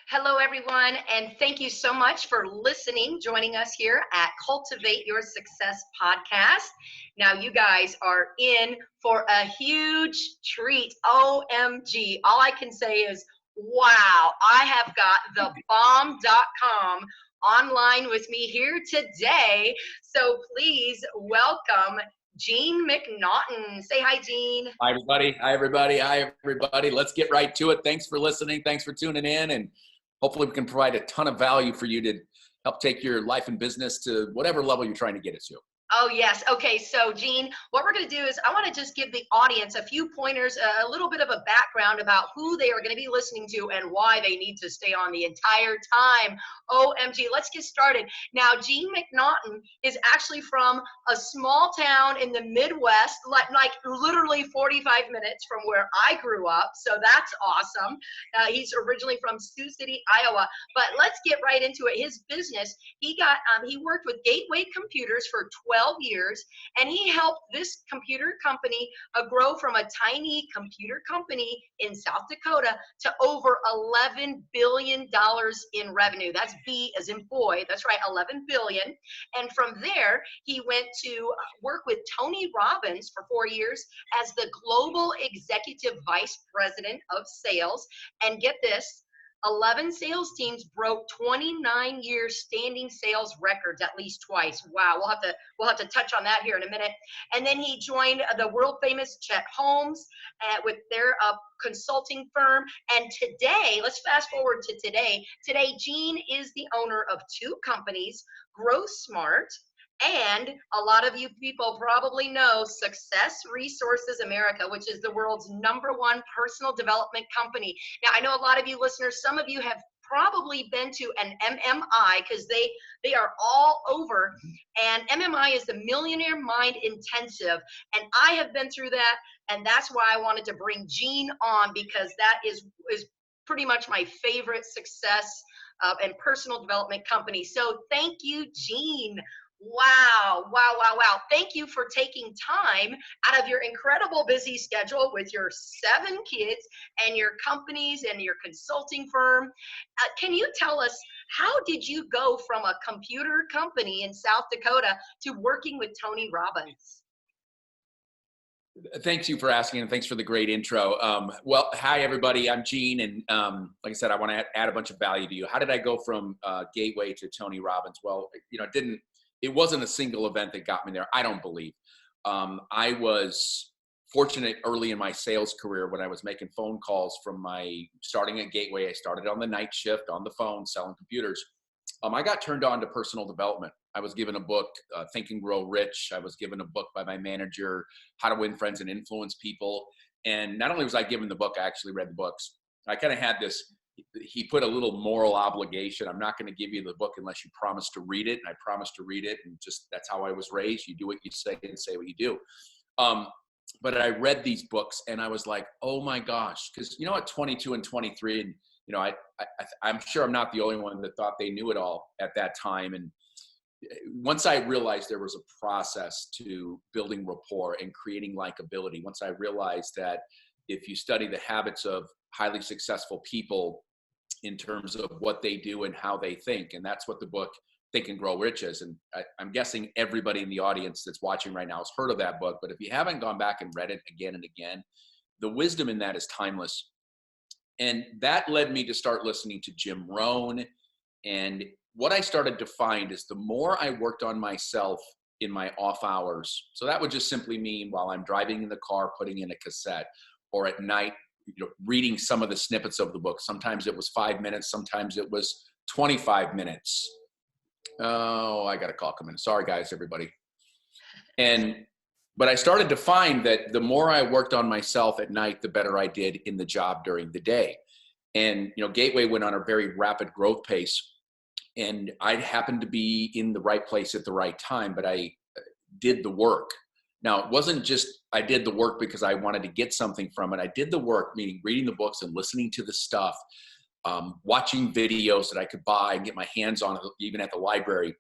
Hello, everyone, and thank you so much for listening, joining us here at Cultivate Your Success podcast. Now, you guys are in for a huge treat. OMG. All I can say is, wow, I have got thebomb.com online with me here today. So please welcome Gene McNaughton. Say hi, Gene. Hi, everybody. Hi, everybody. Hi, everybody. Let's get right to it. Thanks for listening. Thanks for tuning in. And hopefully we can provide a ton of value for you to help take your life and business to whatever level you're trying to get it to. Oh, yes. Okay. So, Gene, what we're going to do is I want to just give the audience a few pointers, a little bit of a background about who they are going to be listening to and why they need to stay on the entire time. OMG, let's get started. Now, Gene McNaughton is actually from a small town in the Midwest, like literally 45 minutes from where I grew up. So that's awesome. He's originally from Sioux City, Iowa. But let's get right into it. His business, he worked with Gateway Computers for 12 years, and he helped this computer company grow from a tiny computer company in South Dakota to over $11 billion in revenue. That's B as in boy. That's right, 11 billion. And from there, he went to work with Tony Robbins for 4 years as the Global Executive Vice President of Sales. And get this, 11 sales teams broke 29-year standing sales records at least twice. Wow, we'll have to touch on that here in a minute. And then he joined the world famous Chet Holmes with their consulting firm. And today, let's fast forward to today. Today, Gene is the owner of 2 companies, Grow Smart, and a lot of you people probably know Success Resources America, which is the world's #1 personal development company. Now, I know a lot of you listeners, some of you have probably been to an MMI because they are all over. And MMI is the Millionaire Mind Intensive. And I have been through that. And that's why I wanted to bring Gene on, because that is pretty much my favorite success and personal development company. So thank you, Gene. Wow. Thank you for taking time out of your incredible busy schedule with your 7 kids and your companies and your consulting firm. Can you tell us, how did you go from a computer company in South Dakota to working with Tony Robbins? Thanks you for asking, and thanks for the great intro. Well, hi, everybody. I'm Gene, and like I said, I want to add a bunch of value to you. How did I go from Gateway to Tony Robbins? Well, it wasn't a single event that got me there, I don't believe. I was fortunate early in my sales career when I was making phone calls starting at Gateway. I started on the night shift on the phone selling computers. I got turned on to personal development. I was given a book, Think and Grow Rich. I was given a book by my manager, How to Win Friends and Influence People. And not only was I given the book, I actually read the books. I kind of had this, he put a little moral obligation. I'm not going to give you the book unless you promise to read it. And I promised to read it. And just, that's how I was raised. You do what you say and say what you do. But I read these books and I was like, oh my gosh. Because, at 22 and 23, and, I'm sure I'm not the only one that thought they knew it all at that time. And once I realized there was a process to building rapport and creating likability, once I realized that if you study the habits of highly successful people in terms of what they do and how they think, and that's what the book Think and Grow Rich is. And I'm guessing everybody in the audience that's watching right now has heard of that book, but if you haven't gone back and read it again and again, the wisdom in that is timeless. And that led me to start listening to Jim Rohn. And what I started to find is the more I worked on myself in my off hours, so that would just simply mean while I'm driving in the car, putting in a cassette, or at night, reading some of the snippets of the book. Sometimes it was 5 minutes, sometimes it was 25 minutes. Oh, I got a call coming. Sorry, guys, everybody. But I started to find that the more I worked on myself at night, the better I did in the job during the day. And, Gateway went on a very rapid growth pace, and I happened to be in the right place at the right time, but I did the work. Now, it wasn't just I did the work because I wanted to get something from it. I did the work, meaning reading the books and listening to the stuff, watching videos that I could buy and get my hands on, even at the library.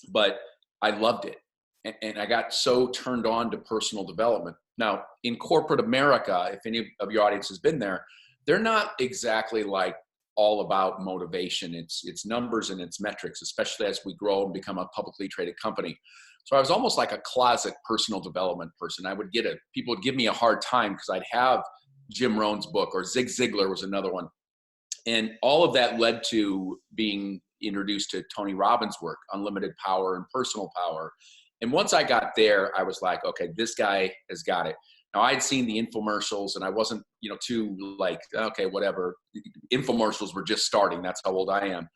But I loved it. And I got so turned on to personal development. Now, in corporate America, if any of your audience has been there, they're not exactly like all about motivation. It's numbers and it's metrics, especially as we grow and become a publicly traded company. So I was almost like a closet personal development person. People would give me a hard time because I'd have Jim Rohn's book, or Zig Ziglar was another one. And all of that led to being introduced to Tony Robbins' work, Unlimited Power and Personal Power. And once I got there, I was like, okay, this guy has got it. Now, I'd seen the infomercials and I wasn't, too like, okay, whatever. Infomercials were just starting. That's how old I am.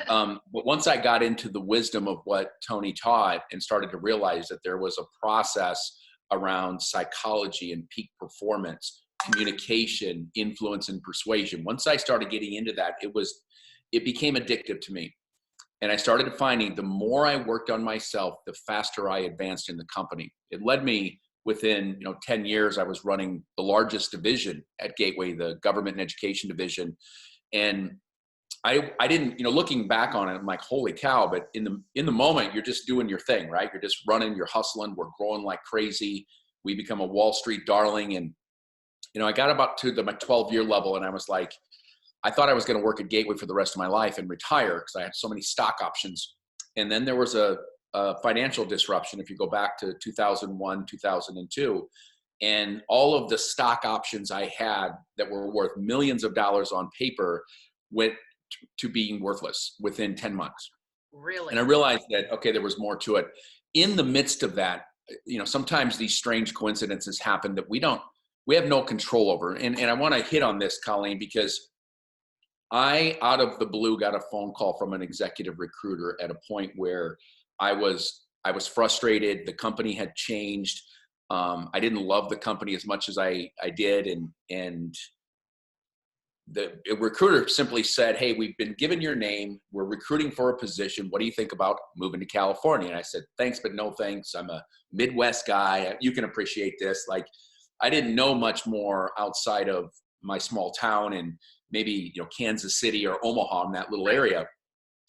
But once I got into the wisdom of what Tony taught and started to realize that there was a process around psychology and peak performance, communication, influence, and persuasion. Once I started getting into that, it became addictive to me. And I started finding the more I worked on myself, the faster I advanced in the company. It led me within 10 years, I was running the largest division at Gateway, the government and education division. And I didn't, looking back on it, I'm like, holy cow, but in the moment, you're just doing your thing, right? You're just running, you're hustling, we're growing like crazy. We become a Wall Street darling. And, I got about to my 12-year level and I was like, I thought I was going to work at Gateway for the rest of my life and retire because I had so many stock options. And then there was a financial disruption, if you go back to 2001, 2002, and all of the stock options I had that were worth millions of dollars on paper went to being worthless within 10 months. Really? And I realized that, okay, there was more to it. In the midst of that, sometimes these strange coincidences happen that we have no control over. And I want to hit on this, Colleen, because I, out of the blue, got a phone call from an executive recruiter at a point where I was frustrated. The company had changed. I didn't love the company as much as I did. And the recruiter simply said, hey, we've been given your name. We're recruiting for a position. What do you think about moving to California? And I said, thanks, but no thanks. I'm a Midwest guy. You can appreciate this. Like, I didn't know much more outside of my small town and maybe, Kansas City or Omaha in that little area.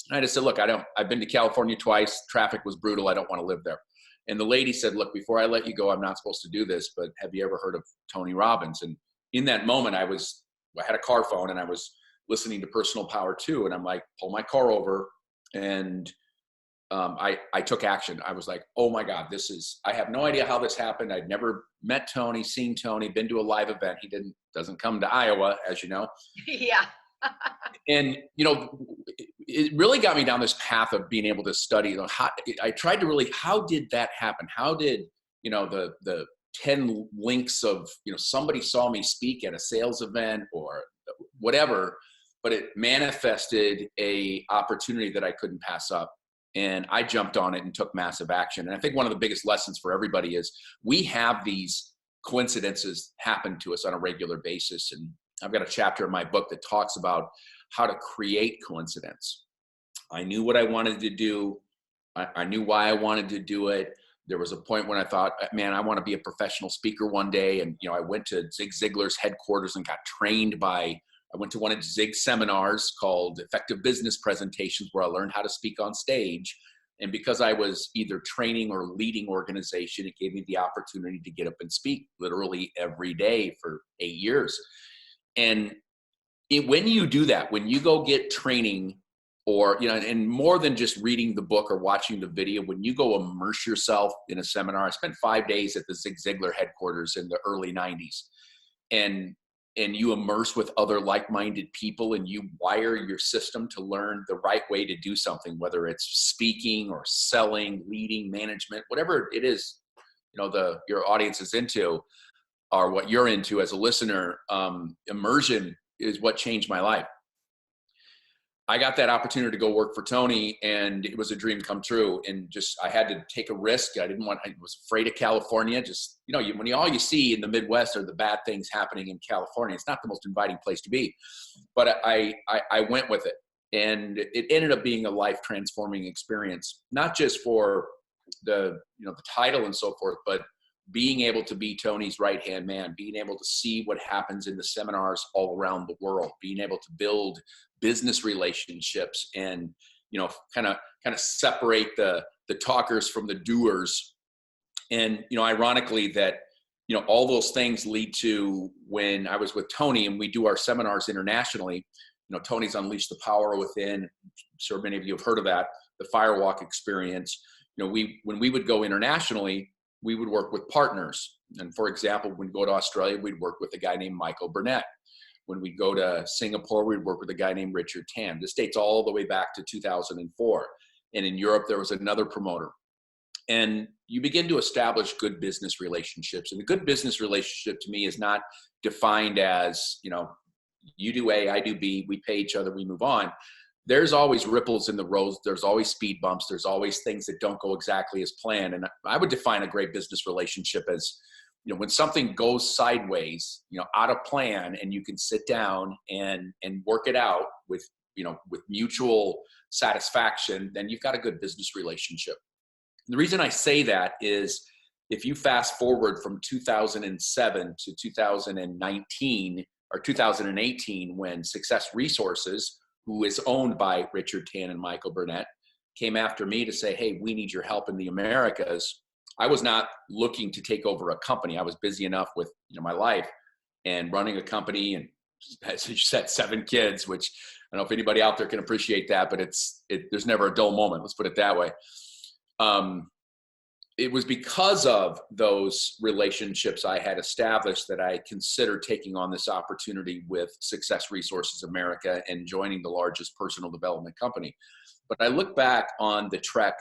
And I just said, look, I've been to California twice. Traffic was brutal. I don't want to live there. And the lady said, look, before I let you go, I'm not supposed to do this, but have you ever heard of Tony Robbins? And in that moment, I had a car phone and I was listening to Personal Power 2. And I'm like, pull my car over. And I took action. I was like, oh my God, I have no idea how this happened. I'd never met Tony, seen Tony, been to a live event. He doesn't come to Iowa, as you know. Yeah. And, it really got me down this path of being able to study. I tried to really, how did that happen? How did, the 10 links of, somebody saw me speak at a sales event or whatever, but it manifested a opportunity that I couldn't pass up. And I jumped on it and took massive action. And I think one of the biggest lessons for everybody is we have these coincidences happen to us on a regular basis. And I've got a chapter in my book that talks about how to create coincidence. I knew what I wanted to do. I knew why I wanted to do it. There was a point when I thought, man, I want to be a professional speaker one day. And, I went to Zig Ziglar's headquarters and got trained I went to one of Zig's seminars called Effective Business Presentations, where I learned how to speak on stage. And because I was either training or leading organization, it gave me the opportunity to get up and speak literally every day for 8 years. And when you do that, when you go get training or, and more than just reading the book or watching the video, when you go immerse yourself in a seminar, I spent 5 days at the Zig Ziglar headquarters in the early 90s. And you immerse with other like-minded people and you wire your system to learn the right way to do something, whether it's speaking or selling, leading, management, whatever it is, your audience is into or what you're into as a listener. Immersion is what changed my life. I got that opportunity to go work for Tony and it was a dream come true. And I had to take a risk. I was afraid of California. When all you see in the Midwest are the bad things happening in California, it's not the most inviting place to be, but I went with it and it ended up being a life transforming experience, not just for the title and so forth, but being able to be Tony's right-hand man, being able to see what happens in the seminars all around the world, being able to build business relationships and, kind of separate the talkers from the doers. And, ironically that, all those things lead to when I was with Tony and we do our seminars internationally, Tony's Unleashed the Power Within. I'm sure many of you have heard of that, the Firewalk experience. When we would go internationally, we would work with partners. And for example, when we go to Australia, we'd work with a guy named Michael Burnett. When we go to Singapore, we'd work with a guy named Richard Tan. This dates all the way back to 2004. And in Europe, there was another promoter. And you begin to establish good business relationships. And a good business relationship to me is not defined as, you do A, I do B, we pay each other, we move on. There's always ripples in the road. There's always speed bumps. There's always things that don't go exactly as planned. And I would define a great business relationship as, when something goes sideways, out of plan, and you can sit down and work it out with mutual satisfaction, then you've got a good business relationship. And the reason I say that is if you fast forward from 2007 to 2019 or 2018, when Success Resources, who is owned by Richard Tan and Michael Burnett, came after me to say, hey, we need your help in the Americas. I was not looking to take over a company. I was busy enough with my life and running a company, and as you said, 7 kids, which I don't know if anybody out there can appreciate that, but there's never a dull moment. Let's put it that way. It was because of those relationships I had established that I considered taking on this opportunity with Success Resources America and joining the largest personal development company. But I look back on the trek,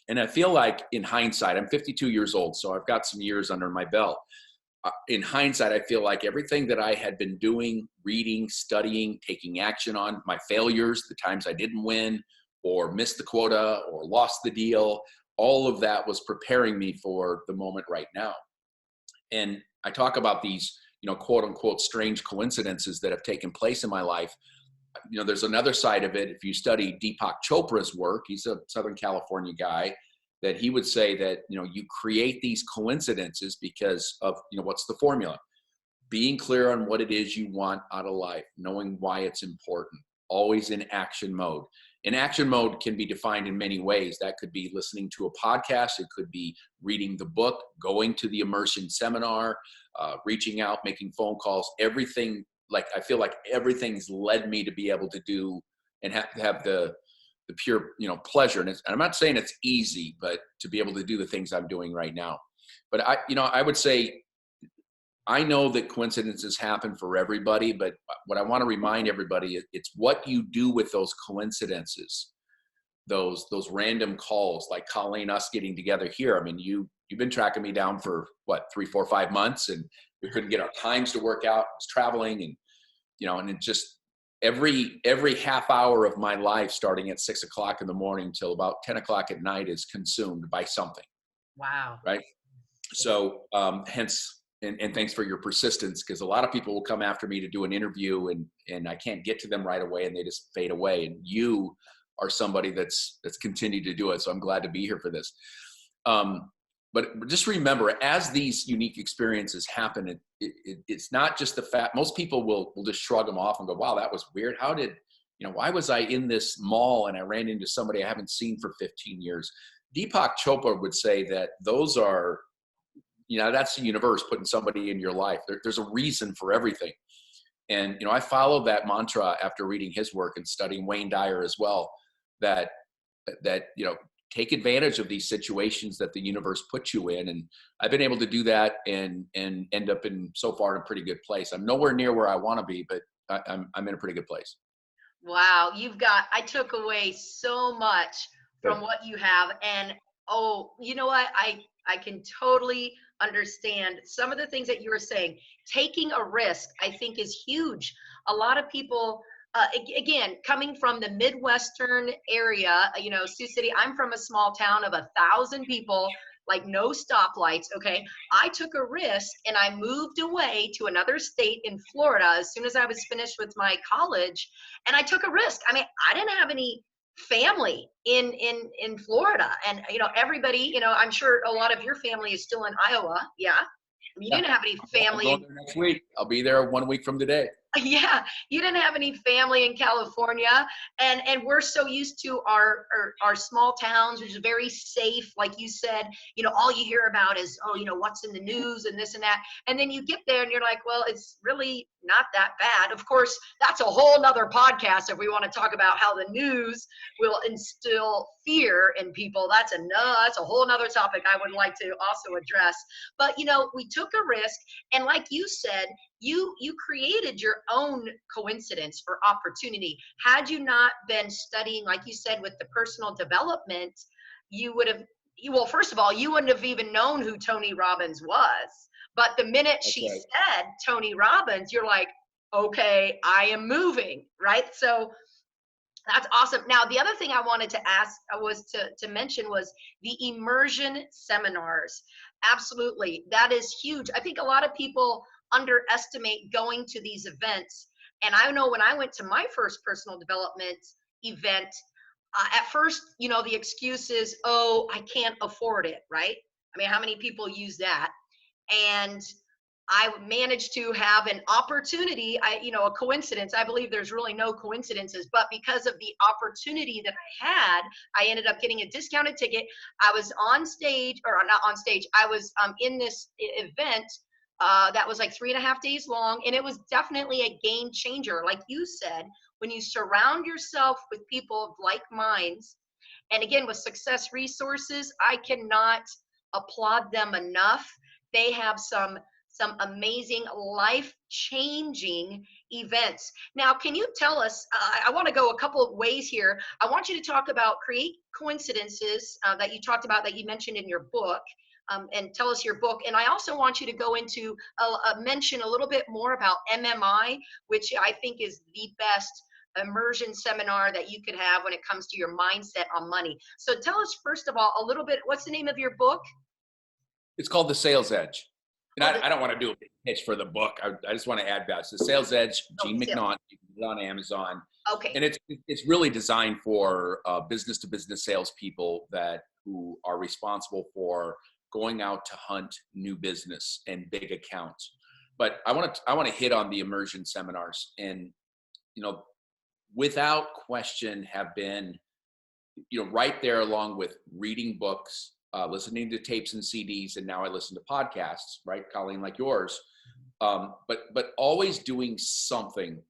and I feel like in hindsight, I'm 52 years old, so I've got some years under my belt. In hindsight, I feel like everything that I had been doing, reading, studying, taking action on, my failures, the times I didn't win or missed the quota or lost the deal, all of that was preparing me for the moment right now. And I talk about these, quote unquote, strange coincidences that have taken place in my life. There's another side of it. If you study Deepak Chopra's work, he's a Southern California guy, that he would say that, you create these coincidences because of, what's the formula? Being clear on what it is you want out of life, knowing why it's important, always in action mode. And action mode can be defined in many ways. That could be listening to a podcast. It could be reading the book, going to the Immersion Seminar, reaching out, making phone calls, everything. Like, I feel like everything's led me to be able to do and have the pure, pleasure. And I'm not saying it's easy, but to be able to do the things I'm doing right now. But I would say, I know that coincidences happen for everybody, but what I want to remind everybody is it's what you do with those coincidences, those random calls, like Colleen, us getting together here. I mean, you've been tracking me down for what, 3, 4, 5 months, and we couldn't get our times to work out. I was traveling, and and it just every half hour of my life, starting at 6 o'clock in the morning till about 10 o'clock at night, is consumed by something. Wow. Right. So hence. And thanks for your persistence, because a lot of people will come after me to do an interview and I can't get to them right away, and they just fade away. And you are somebody that's continued to do it. So I'm glad to be here for this. But just remember, as these unique experiences happen, it's not just the fact. Most people will just shrug them off and go, wow, that was weird. How did, why was I in this mall and I ran into somebody I haven't seen for 15 years? Deepak Chopra would say that those are, that's the universe putting somebody in your life. There's a reason for everything. And, I followed that mantra after reading his work and studying Wayne Dyer as well, that take advantage of these situations that the universe puts you in. And I've been able to do that and end up so far in a pretty good place. I'm nowhere near where I want to be, but I'm in a pretty good place. Wow. I took away so much from what you have. And, you know what? I can totally understand some of the things that you were saying. Taking a risk, I think, is huge. A lot of people, again, coming from the Midwestern area, Sioux City, I'm from a small town of 1,000 people, like no stoplights. Okay. I took a risk and I moved away to another state in Florida as soon as I was finished with my college. And I took a risk. I mean, I didn't have any family in Florida, and everybody, I'm sure a lot of your family is still in Iowa. Yeah, you didn't have any family. I'll go there next week. I'll be there 1 week from today. Yeah, you didn't have any family in California, and we're so used to our small towns, which is very safe. Like you said, all you hear about is, oh, what's in the news and this and that. And then you get there and you're like, well, it's really not that bad. Of course, that's a whole nother podcast if we want to talk about how the news will instill fear in people. That's a whole nother topic I would like to also address. But we took a risk, and like you said, you created your own coincidence or opportunity. Had you not been studying, like you said, with the personal development, you would have, well, first of all, you wouldn't have even known who Tony Robbins was. But the minute That's she right. said Tony Robbins, you're like, okay, I am moving, right? So that's awesome. Now, the other thing I wanted to ask was to mention was the Immersion Seminars. Absolutely. That is huge. I think a lot of people underestimate going to these events. And I know when I went to my first personal development event, at first, the excuse is, oh, I can't afford it, right? I mean, how many people use that? And I managed to have an opportunity, a coincidence. I believe there's really no coincidences, but because of the opportunity that I had, I ended up getting a discounted ticket. I was on stage, or not on stage, I was in this event that was like 3.5 days long, and it was definitely a game changer. Like you said, when you surround yourself with people of like minds, and again, with Success Resources, I cannot applaud them enough. They have some amazing life-changing events. Now, can you tell us, I want to go a couple of ways here. I want you to talk about create coincidences that you talked about, that you mentioned in your book, and tell us your book. And I also want you to go into mention a little bit more about MMI, which I think is the best immersion seminar that you could have when it comes to your mindset on money. So tell us, first of all, a little bit, what's the name of your book? It's called The Sales Edge. And Oh, I don't want to do a big pitch for the book. I just want to add value. It's The Sales Edge, Gene sales. McNaughton. You can get it on Amazon. Okay. And it's really designed for business-to-business salespeople who are responsible for going out to hunt new business and big accounts. But I want to hit on the immersion seminars, and without question have been right there along with reading books, listening to tapes and CDs, and now I listen to podcasts, right, Colleen, like yours. But always doing something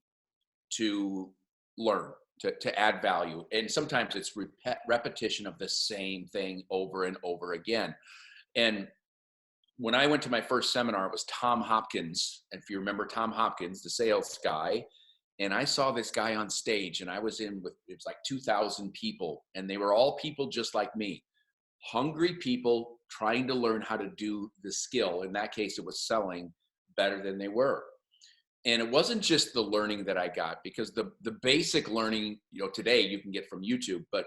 to learn, to add value. And sometimes it's repetition of the same thing over and over again. And when I went to my first seminar, it was Tom Hopkins. And if you remember Tom Hopkins, the sales guy, and I saw this guy on stage, and I was it was like 2,000 people, and they were all people just like me, hungry people trying to learn how to do the skill. In that case, it was selling better than they were. And it wasn't just the learning that I got, because the basic learning, today you can get from YouTube, but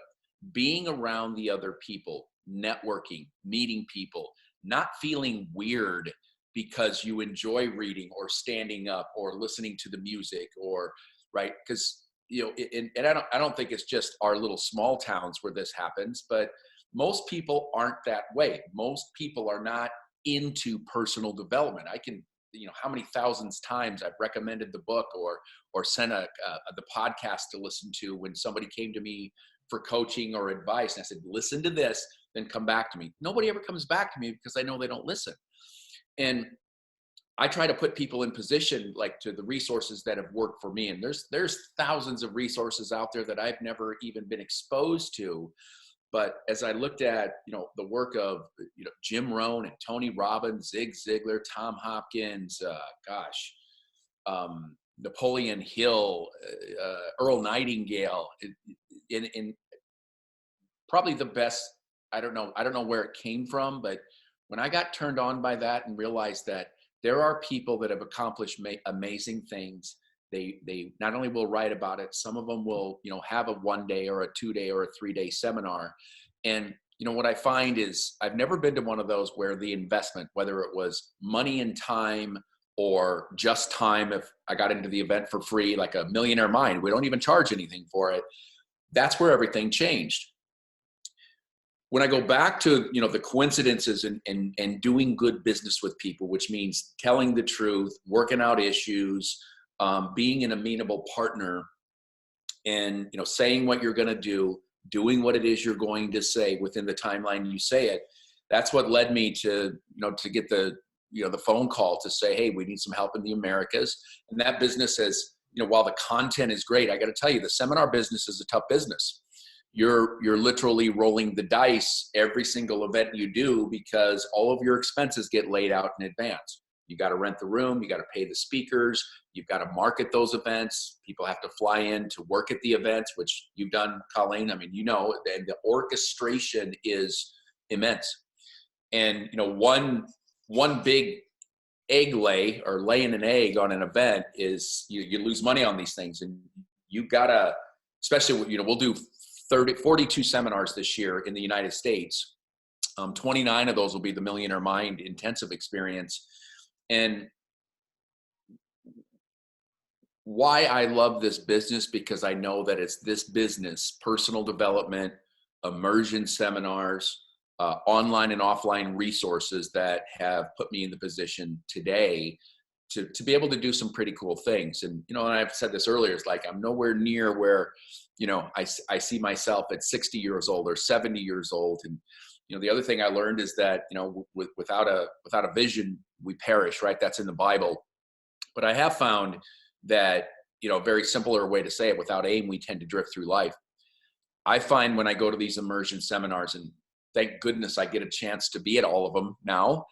being around the other people, networking, meeting people, not feeling weird because you enjoy reading or standing up or listening to the music, or right. Because, and I don't think it's just our little small towns where this happens, but most people aren't that way. Most people are not into personal development. I can, how many thousands times I've recommended the book or sent the podcast to listen to when somebody came to me for coaching or advice. And I said, listen to this, then come back to me. Nobody ever comes back to me because I know they don't listen. And I try to put people in position, like, to the resources that have worked for me. And there's thousands of resources out there that I've never even been exposed to. But as I looked at, the work of, Jim Rohn and Tony Robbins, Zig Ziglar, Tom Hopkins, Napoleon Hill, Earl Nightingale, in probably the best, I don't know where it came from, but when I got turned on by that and realized that there are people that have accomplished amazing things, they not only will write about it, some of them will, have a 1-day or a 2-day or a 3-day seminar. And, what I find is I've never been to one of those where the investment, whether it was money and time or just time, if I got into the event for free, like a Millionaire Mind, we don't even charge anything for it. That's where everything changed. When I go back to, the coincidences and doing good business with people, which means telling the truth, working out issues, being an amenable partner, and saying what you're going to do, doing what it is you're going to say within the timeline you say it. That's what led me to to get the the phone call to say, hey, we need some help in the Americas. And that business has, while the content is great, I got to tell you, the seminar business is a tough business. You're literally rolling the dice every single event you do, because all of your expenses get laid out in advance. You got to rent the room, you got to pay the speakers, you've got to market those events. People have to fly in to work at the events, which you've done, Colleen. I mean, and the orchestration is immense. And one big egg lay, or laying an egg on an event, is you lose money on these things. And you gotta, especially, we'll do 42 seminars this year in the United States. 29 of those will be the Millionaire Mind intensive experience. And why I love this business, because I know that it's this business, personal development, immersion seminars, online and offline resources, that have put me in the position today to be able to do some pretty cool things. And, and I've said this earlier, it's like, I'm nowhere near where, I see myself at 60 years old or 70 years old. And, the other thing I learned is that, without a vision, we perish, right? That's in the Bible. But I have found that, a very simpler way to say it, without aim, we tend to drift through life. I find when I go to these immersion seminars, and thank goodness I get a chance to be at all of them now.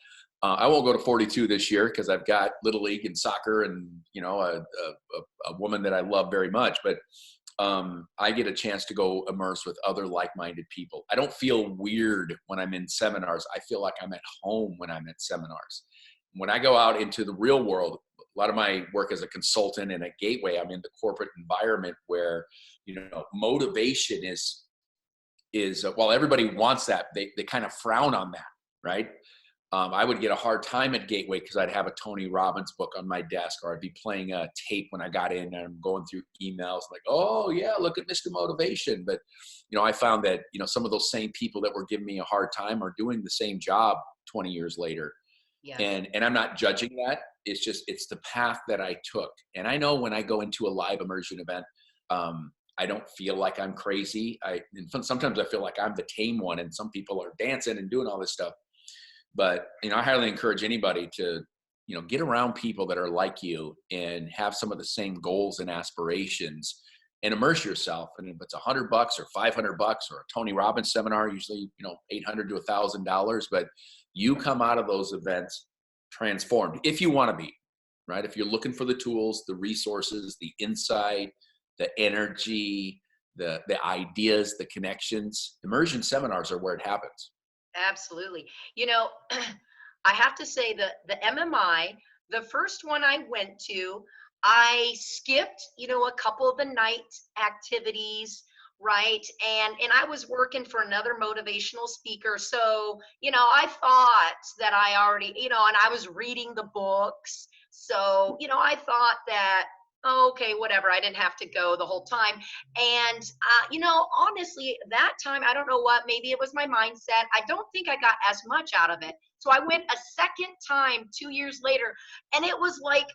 I won't go to 42 this year because I've got Little League and soccer and, a woman that I love very much. But I get a chance to go immerse with other like-minded people. I don't feel weird when I'm in seminars. I feel like I'm at home when I'm at seminars. When I go out into the real world, a lot of my work as a consultant and at Gateway, I'm in the corporate environment where, motivation is while everybody wants that, they kind of frown on that, right? I would get a hard time at Gateway because I'd have a Tony Robbins book on my desk, or I'd be playing a tape when I got in, and I'm going through emails like, oh yeah, look at Mr. Motivation. But, I found that, some of those same people that were giving me a hard time are doing the same job 20 years later. Yes. And I'm not judging that. It's the path that I took. And I know when I go into a live immersion event, I don't feel like I'm crazy. Sometimes I feel like I'm the tame one, and some people are dancing and doing all this stuff. But, I highly encourage anybody to, get around people that are like you and have some of the same goals and aspirations, and immerse yourself. And if it's $100 or $500 or a Tony Robbins seminar, usually, $800 to $1,000, but you come out of those events transformed, if you want to be, right? If you're looking for the tools, the resources, the insight, the energy, the ideas, the connections, immersion seminars are where it happens. Absolutely. I have to say that the MMI, the first one I went to, I skipped, a couple of the night activities, right? And I was working for another motivational speaker. So, I thought that I already, and I was reading the books. So, I thought that, oh, okay, whatever, I didn't have to go the whole time. And, honestly, that time, I don't know what, maybe it was my mindset. I don't think I got as much out of it. So I went a second time 2 years later, and it was like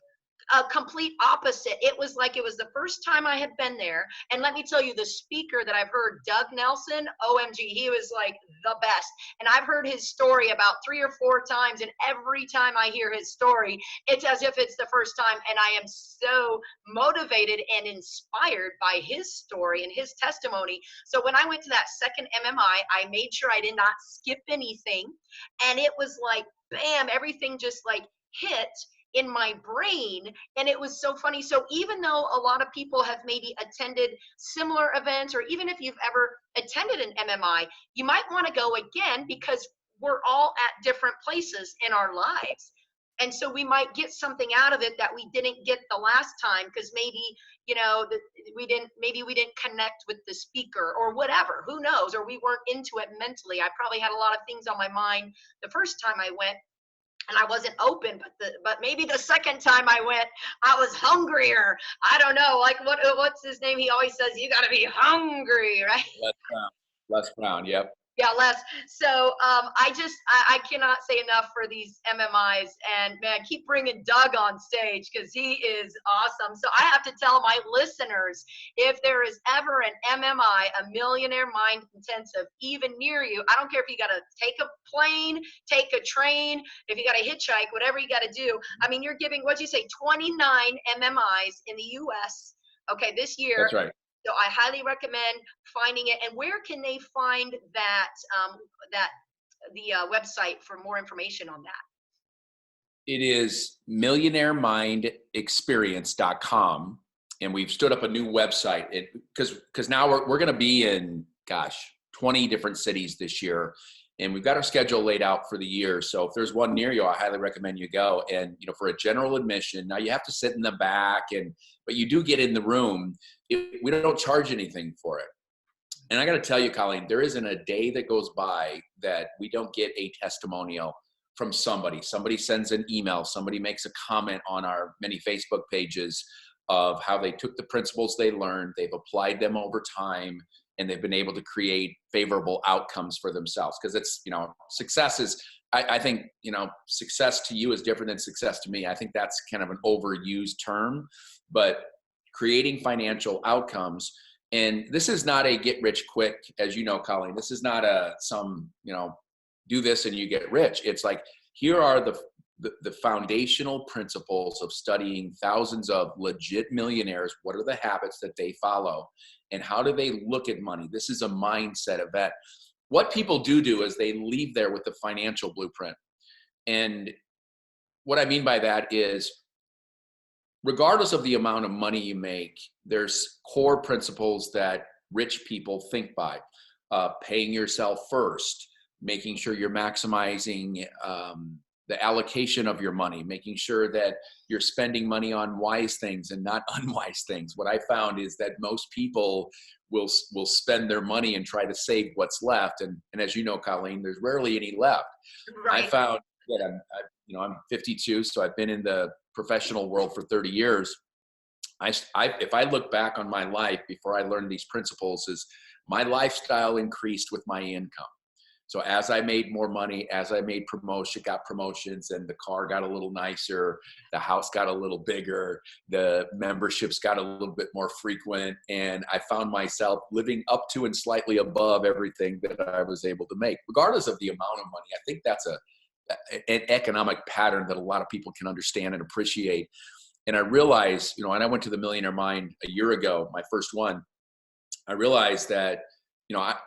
a complete opposite. It was like it was the first time I had been there. And let me tell you, the speaker that I've heard, Doug Nelson, OMG, he was like the best. And I've heard his story about 3 or 4 times. And every time I hear his story, it's as if it's the first time. And I am so motivated and inspired by his story and his testimony. So when I went to that second MMI, I made sure I did not skip anything. And it was like, bam, everything just like hit in my brain. And it was so funny. So even though a lot of people have maybe attended similar events, or even if you've ever attended an MMI, you might want to go again, because we're all at different places in our lives. And so we might get something out of it that we didn't get the last time, because maybe, we didn't connect with the speaker or whatever, who knows, or we weren't into it mentally. I probably had a lot of things on my mind the first time I went, and I wasn't open, but maybe the second time I went, I was hungrier. I don't know, like what's his name? He always says, you got to be hungry, right? Les Brown. Yep. Yeah, less. So I cannot say enough for these MMIs, and man, keep bringing Doug on stage because he is awesome. So I have to tell my listeners, if there is ever an MMI, a Millionaire Mind Intensive, even near you, I don't care if you got to take a plane, take a train, if you got to hitchhike, whatever you got to do. I mean, you're giving, what'd you say, 29 MMIs in the U.S. Okay, this year. That's right. So I highly recommend finding it. And where can they find that the website for more information on that? It is millionairemindexperience.com. And we've stood up a new website because now we're going to be in, 20 different cities this year. And we've got our schedule laid out for the year. So if there's one near you, I highly recommend you go. And, for a general admission, now you have to sit in the back, but you do get in the room. We don't charge anything for it. And I got to tell you, Colleen, there isn't a day that goes by that we don't get a testimonial from somebody. Somebody sends an email. Somebody makes a comment on our many Facebook pages of how they took the principles they learned, they've applied them over time, and they've been able to create favorable outcomes for themselves. Because it's, success is, I think, success to you is different than success to me. I think that's kind of an overused term, but creating financial outcomes. And this is not a get rich quick, as you know, Colleen. This is not do this and you get rich. It's like, here are the foundational principles of studying thousands of legit millionaires. What are the habits that they follow? And how do they look at money? This is a mindset event. What people do is they leave there with the financial blueprint. And what I mean by that is, regardless of the amount of money you make, there's core principles that rich people think by. Paying yourself first, making sure you're maximizing the allocation of your money, making sure that you're spending money on wise things and not unwise things. What I found is that most people will spend their money and try to save what's left. And as you know, Colleen, there's rarely any left. Right. I found that I'm 52, so I've been in the professional world for 30 years. If I look back on my life before I learned these principles, is my lifestyle increased with my income. So as I made more money, as I got promotions, and the car got a little nicer, the house got a little bigger, the memberships got a little bit more frequent, and I found myself living up to and slightly above everything that I was able to make, regardless of the amount of money. I think that's an economic pattern that a lot of people can understand and appreciate. And I realized, and I went to the Millionaire Mind a year ago, my first one. I realized that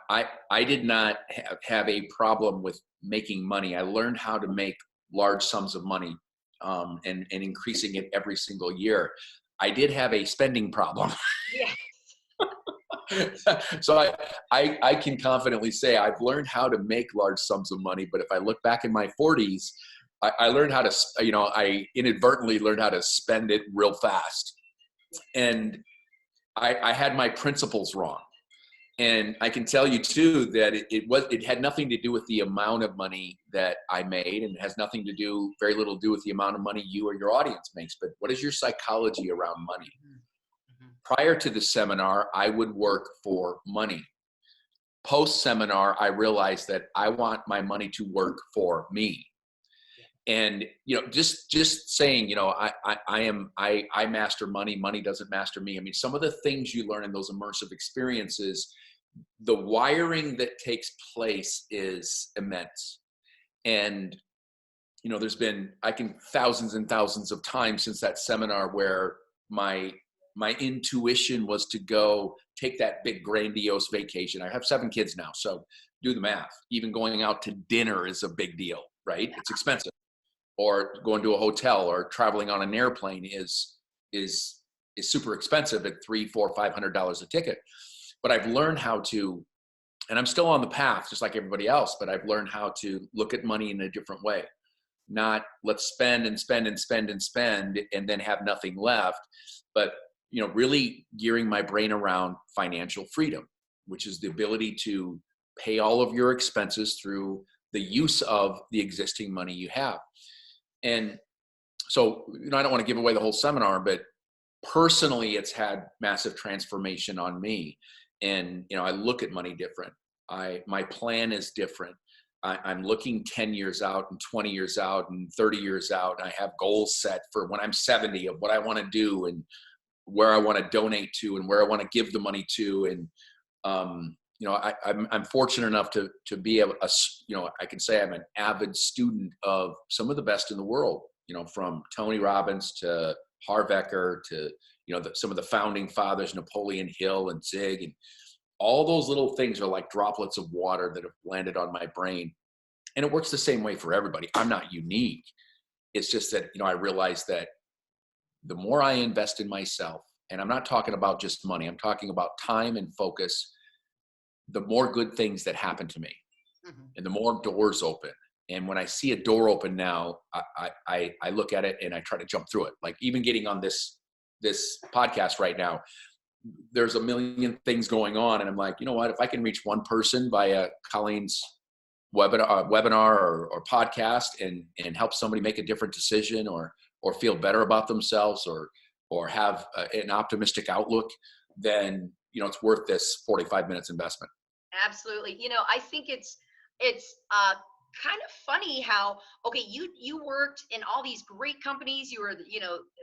I did not have a problem with making money. I learned how to make large sums of money and increasing it every single year. I did have a spending problem. Yes. So I can confidently say I've learned how to make large sums of money. But if I look back in my 40s, I learned how to, I inadvertently learned how to spend it real fast. And I had my principles wrong. And I can tell you too that it had nothing to do with the amount of money that I made, and it has very little to do with the amount of money you or your audience makes. But what is your psychology around money? Mm-hmm. Prior to the seminar, I would work for money. Post-seminar, I realized that I want my money to work for me. And just saying, I master money. Money doesn't master me. I mean, some of the things you learn in those immersive experiences, the wiring that takes place is immense. And there's been thousands and thousands of times since that seminar where my intuition was to go take that big grandiose vacation. I have 7 kids now, so do the math. Even going out to dinner is a big deal, right? Yeah. It's expensive. Or going to a hotel or traveling on an airplane is super expensive at $300, $400, $500 a ticket. But I've learned how to, and I'm still on the path just like everybody else, but I've learned how to look at money in a different way. Not let's spend and spend and spend and spend and then have nothing left, but really gearing my brain around financial freedom, which is the ability to pay all of your expenses through the use of the existing money you have. And so, I don't want to give away the whole seminar, but personally, it's had massive transformation on me. And, I look at money different. My plan is different. I'm looking 10 years out and 20 years out and 30 years out. And I have goals set for when I'm 70 of what I want to do and where I want to donate to and where I want to give the money to. And, I'm fortunate enough to be I can say I'm an avid student of some of the best in the world, from Tony Robbins to Harv Eker to, some of the founding fathers, Napoleon Hill and Zig, and all those little things are like droplets of water that have landed on my brain. And it works the same way for everybody. I'm not unique. It's just that, I realize that the more I invest in myself, and I'm not talking about just money, I'm talking about time and focus, the more good things that happen to me, and the more doors open. And when I see a door open now, I look at it and I try to jump through it. Like even getting on this podcast right now, there's a million things going on. And I'm like, you know what, if I can reach one person via Colleen's webinar or podcast and help somebody make a different decision or feel better about themselves or have an optimistic outlook, then, it's worth this 45 minutes investment. Absolutely. I think it's kind of funny how, okay, you worked in all these great companies. You were,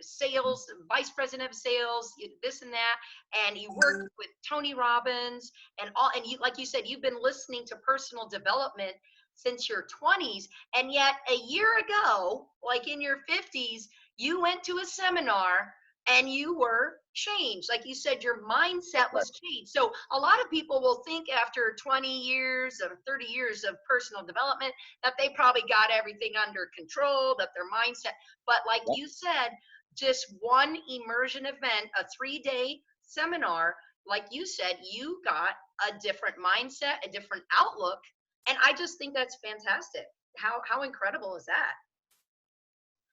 sales, vice president of sales, this and that, and you worked with Tony Robbins and you, like you said, you've been listening to personal development since your 20s. And yet a year ago, like in your 50s, you went to a seminar and you were changed. Like you said, your mindset was changed. So a lot of people will think after 20 years or 30 years of personal development that they probably got everything under control, that their mindset, but like you said, just one immersion event, a 3-day seminar, like you said, you got a different mindset, a different outlook. And I just think that's fantastic. How incredible is that?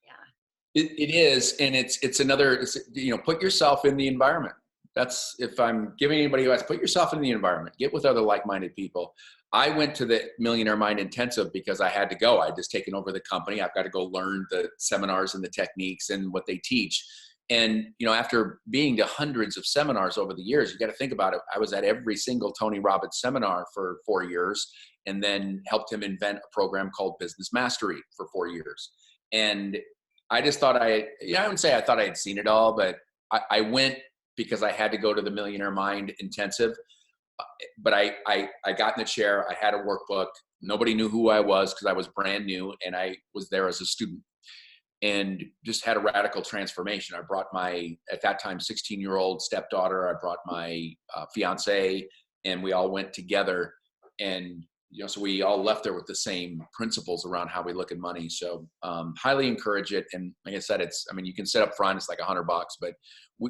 Yeah. It is, and it's another. Put yourself in the environment. That's, if I'm giving anybody advice, put yourself in the environment. Get with other like-minded people. I went to the Millionaire Mind Intensive because I had to go. I'd just taken over the company. I've got to go learn the seminars and the techniques and what they teach. And after being to hundreds of seminars over the years, you got to think about it. I was at every single Tony Robbins seminar for 4 years, and then helped him invent a program called Business Mastery for 4 years. And I just thought I wouldn't say I thought I had seen it all, but I went because I had to go to the Millionaire Mind Intensive. But I got in the chair. I had a workbook. Nobody knew who I was because I was brand new, and I was there as a student and just had a radical transformation. I brought my, at that time, 16-year-old stepdaughter. I brought my fiance, and we all went together. And so we all left there with the same principles around how we look at money. So highly encourage it. And like I said, you can sit up front, it's like $100, but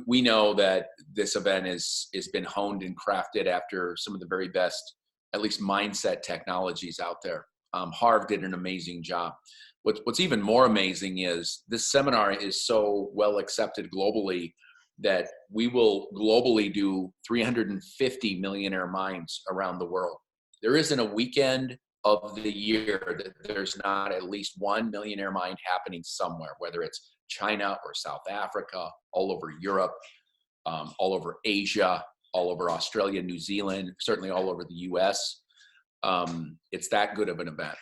we know that this event is been honed and crafted after some of the very best, at least mindset technologies out there. Harv did an amazing job. What's even more amazing is this seminar is so well accepted globally that we will globally do 350 millionaire minds around the world. There isn't a weekend of the year that there's not at least one millionaire mind happening somewhere, whether it's China or South Africa, all over Europe, all over Asia, all over Australia, New Zealand, certainly all over the US. It's that good of an event.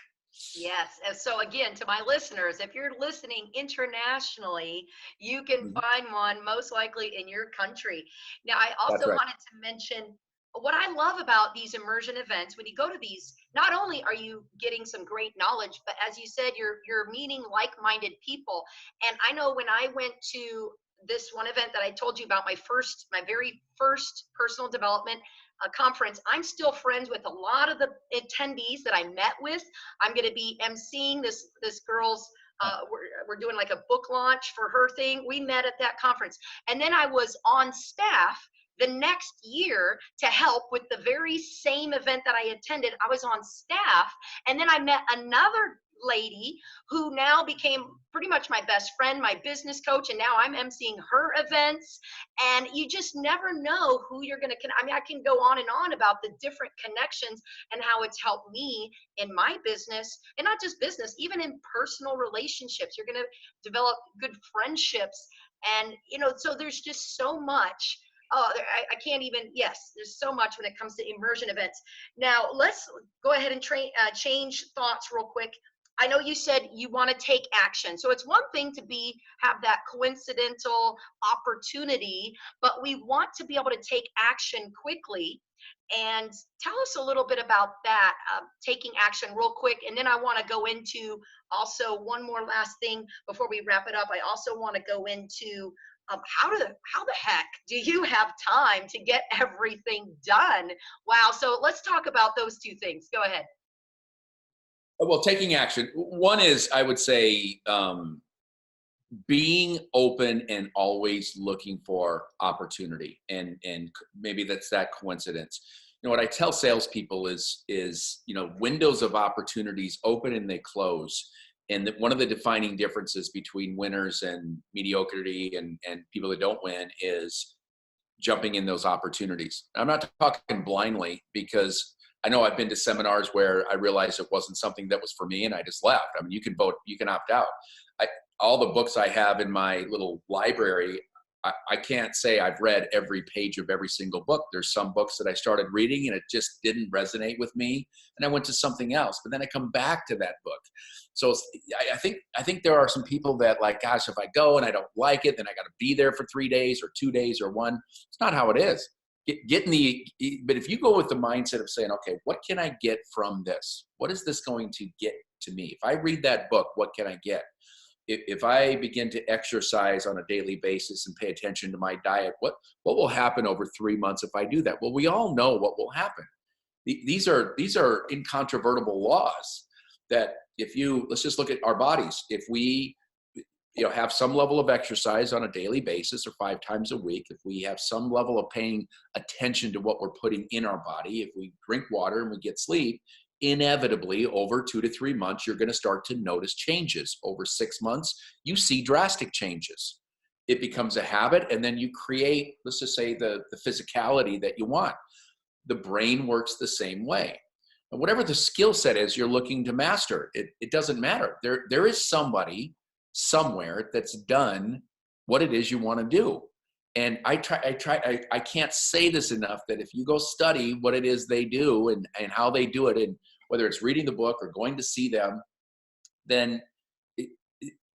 Yes. And so again, to my listeners, if you're listening internationally, you can find one most likely in your country. Now, I also wanted to mention what I love about these immersion events. When you go to these, not only are you getting some great knowledge, but as you said, you're meeting like-minded people. And I know when I went to this one event that I told you about, my very first personal development conference, I'm still friends with a lot of the attendees that I met with. I'm going to be emceeing this girl's, we're doing like a book launch for her thing. We met at that conference. And then I was on staff the next year to help with the very same event that I attended. I was on staff, and then I met another lady who now became pretty much my best friend, my business coach, and now I'm emceeing her events. And you just never know who you're going to connect. I mean, I can go on and on about the different connections and how it's helped me in my business, and not just business, even in personal relationships. You're going to develop good friendships, and so there's just so much Oh, I can't even, yes, there's so much when it comes to immersion events. Now, let's go ahead and change thoughts real quick. I know you said you want to take action. So it's one thing to have that coincidental opportunity, but we want to be able to take action quickly. And tell us a little bit about that, taking action real quick. And then I want to go into also one more last thing before we wrap it up. I also want to go into how the heck do you have time to get everything done? Wow. So let's talk about those two things. Go ahead. Well, taking action. One is, I would say, being open and always looking for opportunity, and maybe that's that coincidence. What I tell salespeople is windows of opportunities open and they close. And one of the defining differences between winners and mediocrity and people that don't win is jumping in those opportunities. I'm not talking blindly, because I know I've been to seminars where I realized it wasn't something that was for me and I just left. I mean, you can vote, you can opt out. All the books I have in my little library, I can't say I've read every page of every single book. There's some books that I started reading and it just didn't resonate with me, and I went to something else, but then I come back to that book. So I think there are some people that, like, gosh, if I go and I don't like it, then I got to be there for 3 days or 2 days or one. It's not how it is. But if you go with the mindset of saying, okay, what can I get from this? What is this going to get to me? If I read that book, what can I get? If I begin to exercise on a daily basis and pay attention to my diet, what will happen over 3 months if I do that? Well, we all know what will happen. These are incontrovertible laws that let's just look at our bodies. If we have some level of exercise on a daily basis or 5 times a week, if we have some level of paying attention to what we're putting in our body, if we drink water and we get sleep, inevitably over 2 to 3 months, you're going to start to notice changes. Over 6 months, you see drastic changes. It becomes a habit, and then you create, let's just say, the physicality that you want. The brain works the same way. And whatever the skill set is you're looking to master, it doesn't matter. There is somebody somewhere that's done what it is you want to do. And I can't say this enough, that if you go study what it is they do and how they do it, and whether it's reading the book or going to see them, then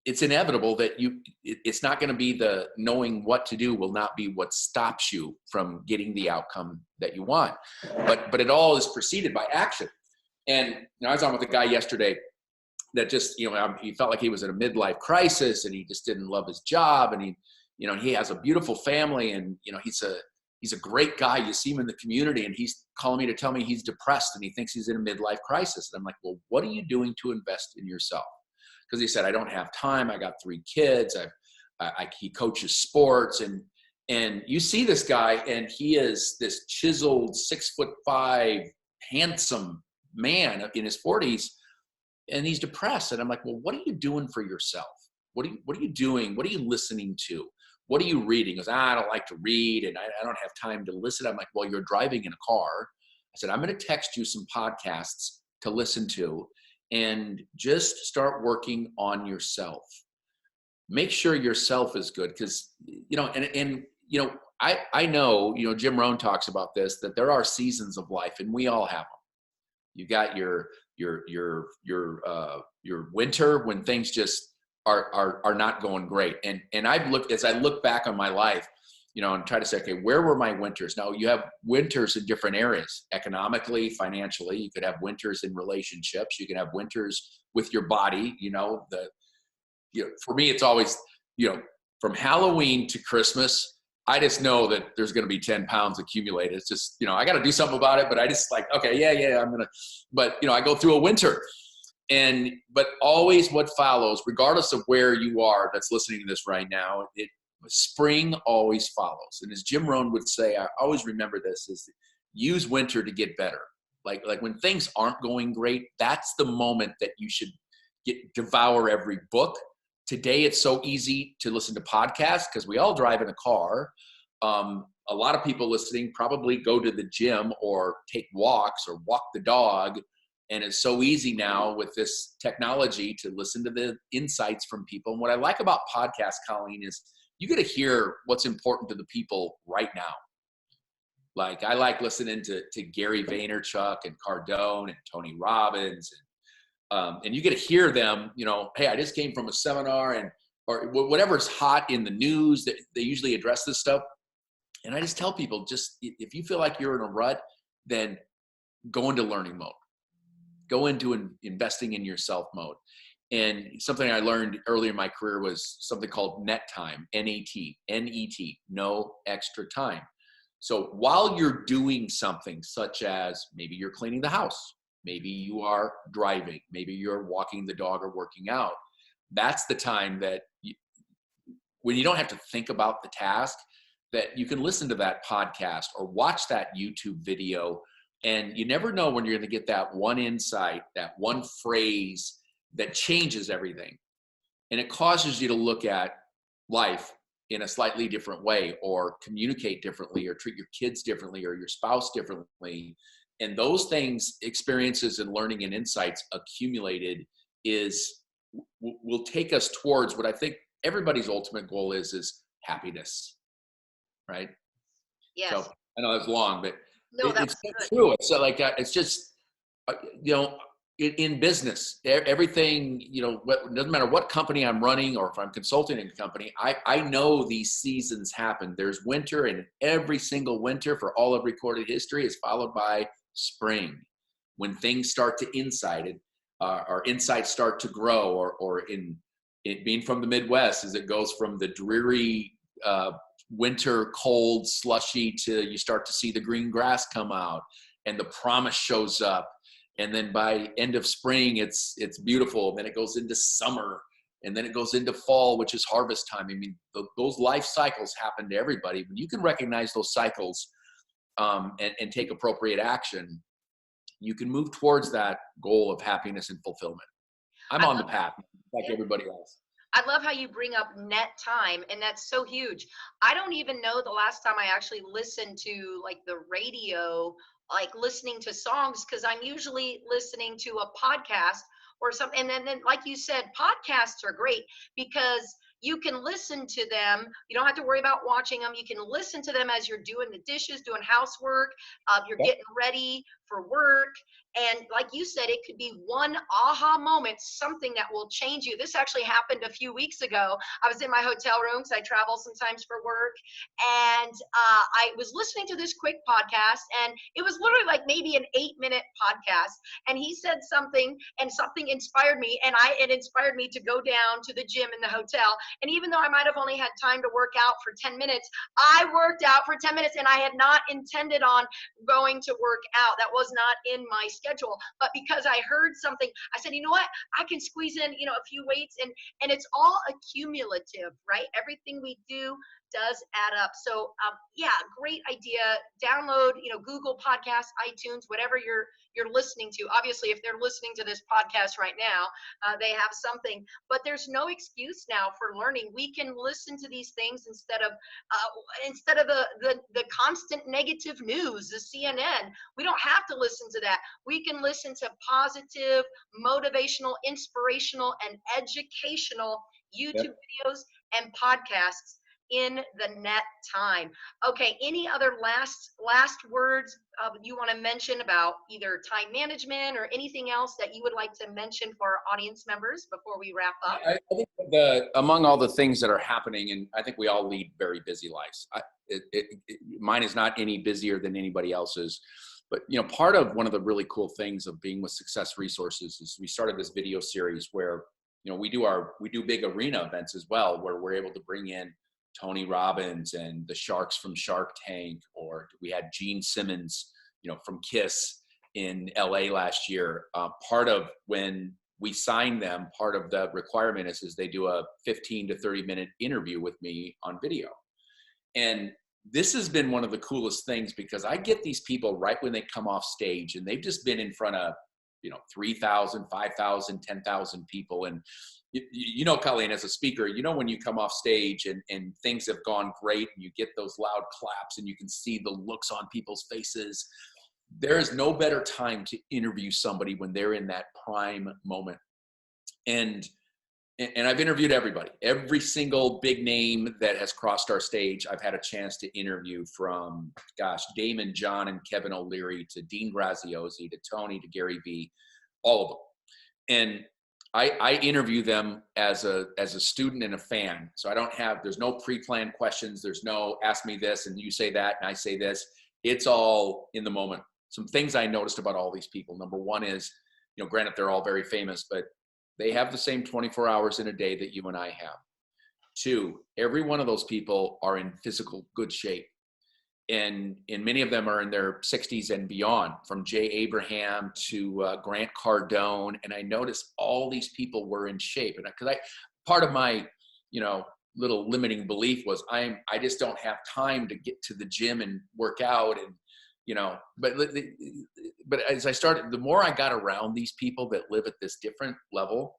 it's inevitable that it's not going to be the knowing what to do will not be what stops you from getting the outcome that you want. But it all is preceded by action. And I was on with a guy yesterday that just, he felt like he was in a midlife crisis, and he just didn't love his job, and he has a beautiful family, and he's a great guy. You see him in the community, and he's calling me to tell me he's depressed and he thinks he's in a midlife crisis. And I'm like, well, what are you doing to invest in yourself? Because he said, I don't have time. I got 3 kids. He coaches sports, and you see this guy, and he is this chiseled 6'5", handsome man in his 40s, and he's depressed. And I'm like, well, what are you doing for yourself? What are you doing? What are you listening to? What are you reading? He goes, I don't like to read, and I don't have time to listen. I'm like, well, you're driving in a car. I said, I'm going to text you some podcasts to listen to, and just start working on yourself. Make sure yourself is good, because, I know, Jim Rohn talks about this, that there are seasons of life, and we all have them. You got your winter, when things just are not going great. And as I look back on my life, and try to say, okay, where were my winters? Now, you have winters in different areas, economically, financially. You could have winters in relationships. You can have winters with your body. For me, it's always, from Halloween to Christmas, I just know that there's going to be 10 pounds accumulated. It's just, I got to do something about it, but I just like, okay, yeah, I'm going to, but I go through a winter. But always what follows, regardless of where you are that's listening to this right now, spring always follows. And as Jim Rohn would say, I always remember this, is use winter to get better. Like when things aren't going great, that's the moment that you should devour every book. Today, it's so easy to listen to podcasts because we all drive in a car. A lot of people listening probably go to the gym or take walks or walk the dog. And it's so easy now with this technology to listen to the insights from people. And what I like about podcasts, Colleen, is you get to hear what's important to the people right now. Like I like listening to Gary Vaynerchuk and Cardone and Tony Robbins. And you get to hear them, you know, hey, I just came from a seminar and, or whatever's hot in the news that they usually address this stuff. And I just tell people, just if you feel like you're in a rut, then go into learning mode, go into investing in yourself mode. And something I learned earlier in my career was something called net time, N-E-T, no extra time. So while you're doing something such as maybe you're cleaning the house, maybe you are driving, maybe you're walking the dog or working out, that's the time that when you don't have to think about the task, that you can listen to that podcast or watch that YouTube video. And you never know when you're going to get that one insight, that one phrase that changes everything. And it causes you to look at life in a slightly different way, or communicate differently, or treat your kids differently, or your spouse differently. And those things, experiences and learning and insights accumulated will take us towards what I think everybody's ultimate goal is happiness, right? Yes. So I know that's long, but no, it's true. So like, it's just, you know, in business, everything, you know, doesn't matter what company I'm running or if I'm consulting in a company, I know these seasons happen. There's winter, and every single winter for all of recorded history is followed by spring, when things start to our insights start to grow, or in it being from the Midwest, as it goes from the dreary winter, cold, slushy, to you start to see the green grass come out and the promise shows up. And then by end of spring, it's beautiful. Then it goes into summer, and then it goes into fall, which is harvest time. I mean, those life cycles happen to everybody. When you can recognize those cycles and take appropriate action, you can move towards that goal of happiness and fulfillment. I'm on the path like everybody else. I love how you bring up net time, and that's so huge. I don't even know the last time I actually listened to like the radio, like listening to songs, because I'm usually listening to a podcast or something. And then like you said, podcasts are great because you can listen to them. You don't have to worry about watching them. You can listen to them as you're doing the dishes, doing housework, you're getting ready for work. And like you said, it could be one aha moment, something that will change you. This actually happened a few weeks ago. I was in my hotel room because I travel sometimes for work. And I was listening to this quick podcast, and it was literally like maybe an 8-minute podcast. And he said something, and something inspired me. And it inspired me to go down to the gym in the hotel. And even though I might have only had time to work out for 10 minutes, I worked out for 10 minutes, and I had not intended on going to work out. That was not in my schedule. But because I heard something, I said, you know what? I can squeeze in, you know, a few weights, and it's all accumulative, right? Everything we do does add up. So yeah, great idea. Download, you know, Google Podcasts, iTunes, whatever you're listening to. Obviously, if they're listening to this podcast right now, they have something. But there's no excuse now for learning. We can listen to these things instead of the constant negative news, the CNN. We don't have to listen to that. We can listen to positive, motivational, inspirational, and educational YouTube videos and podcasts in the net time. Okay, any other last words you want to mention about either time management or anything else that you would like to mention for our audience members before we wrap up? I think among all the things that are happening, and I think we all lead very busy lives. Mine is not any busier than anybody else's. But, you know, part of one of the really cool things of being with Success Resources is we started this video series where, you know, we do big arena events as well, where we're able to bring in Tony Robbins and the Sharks from Shark Tank, or we had Gene Simmons, you know, from KISS in LA last year. Part of when we sign them, part of the requirement is they do a 15 to 30 minute interview with me on video. And this has been one of the coolest things, because I get these people right when they come off stage, and they've just been in front of, you know, 3,000, 5,000, 10,000 people. And you know, Colleen, as a speaker, you know, when you come off stage and things have gone great, and you get those loud claps and you can see the looks on people's faces, there is no better time to interview somebody when they're in that prime moment. And and I've interviewed everybody, every single big name that has crossed our stage. I've had a chance to interview, from, gosh, Damon John and Kevin O'Leary to Dean Graziosi to Tony to Gary Vee, all of them. And I interview them as a student and a fan. So there's no pre-planned questions. There's no ask me this and you say that and I say this. It's all in the moment. Some things I noticed about all these people. Number one is, granted, they're all very famous, but they have the same 24 hours in a day that you and I have. Two, every one of those people are in physical good shape. And many of them are in their 60s and beyond, from Jay Abraham to Grant Cardone. And I noticed all these people were in shape. And because part of my, little limiting belief was I just don't have time to get to the gym and work out. And, but as I started, the more I got around these people that live at this different level,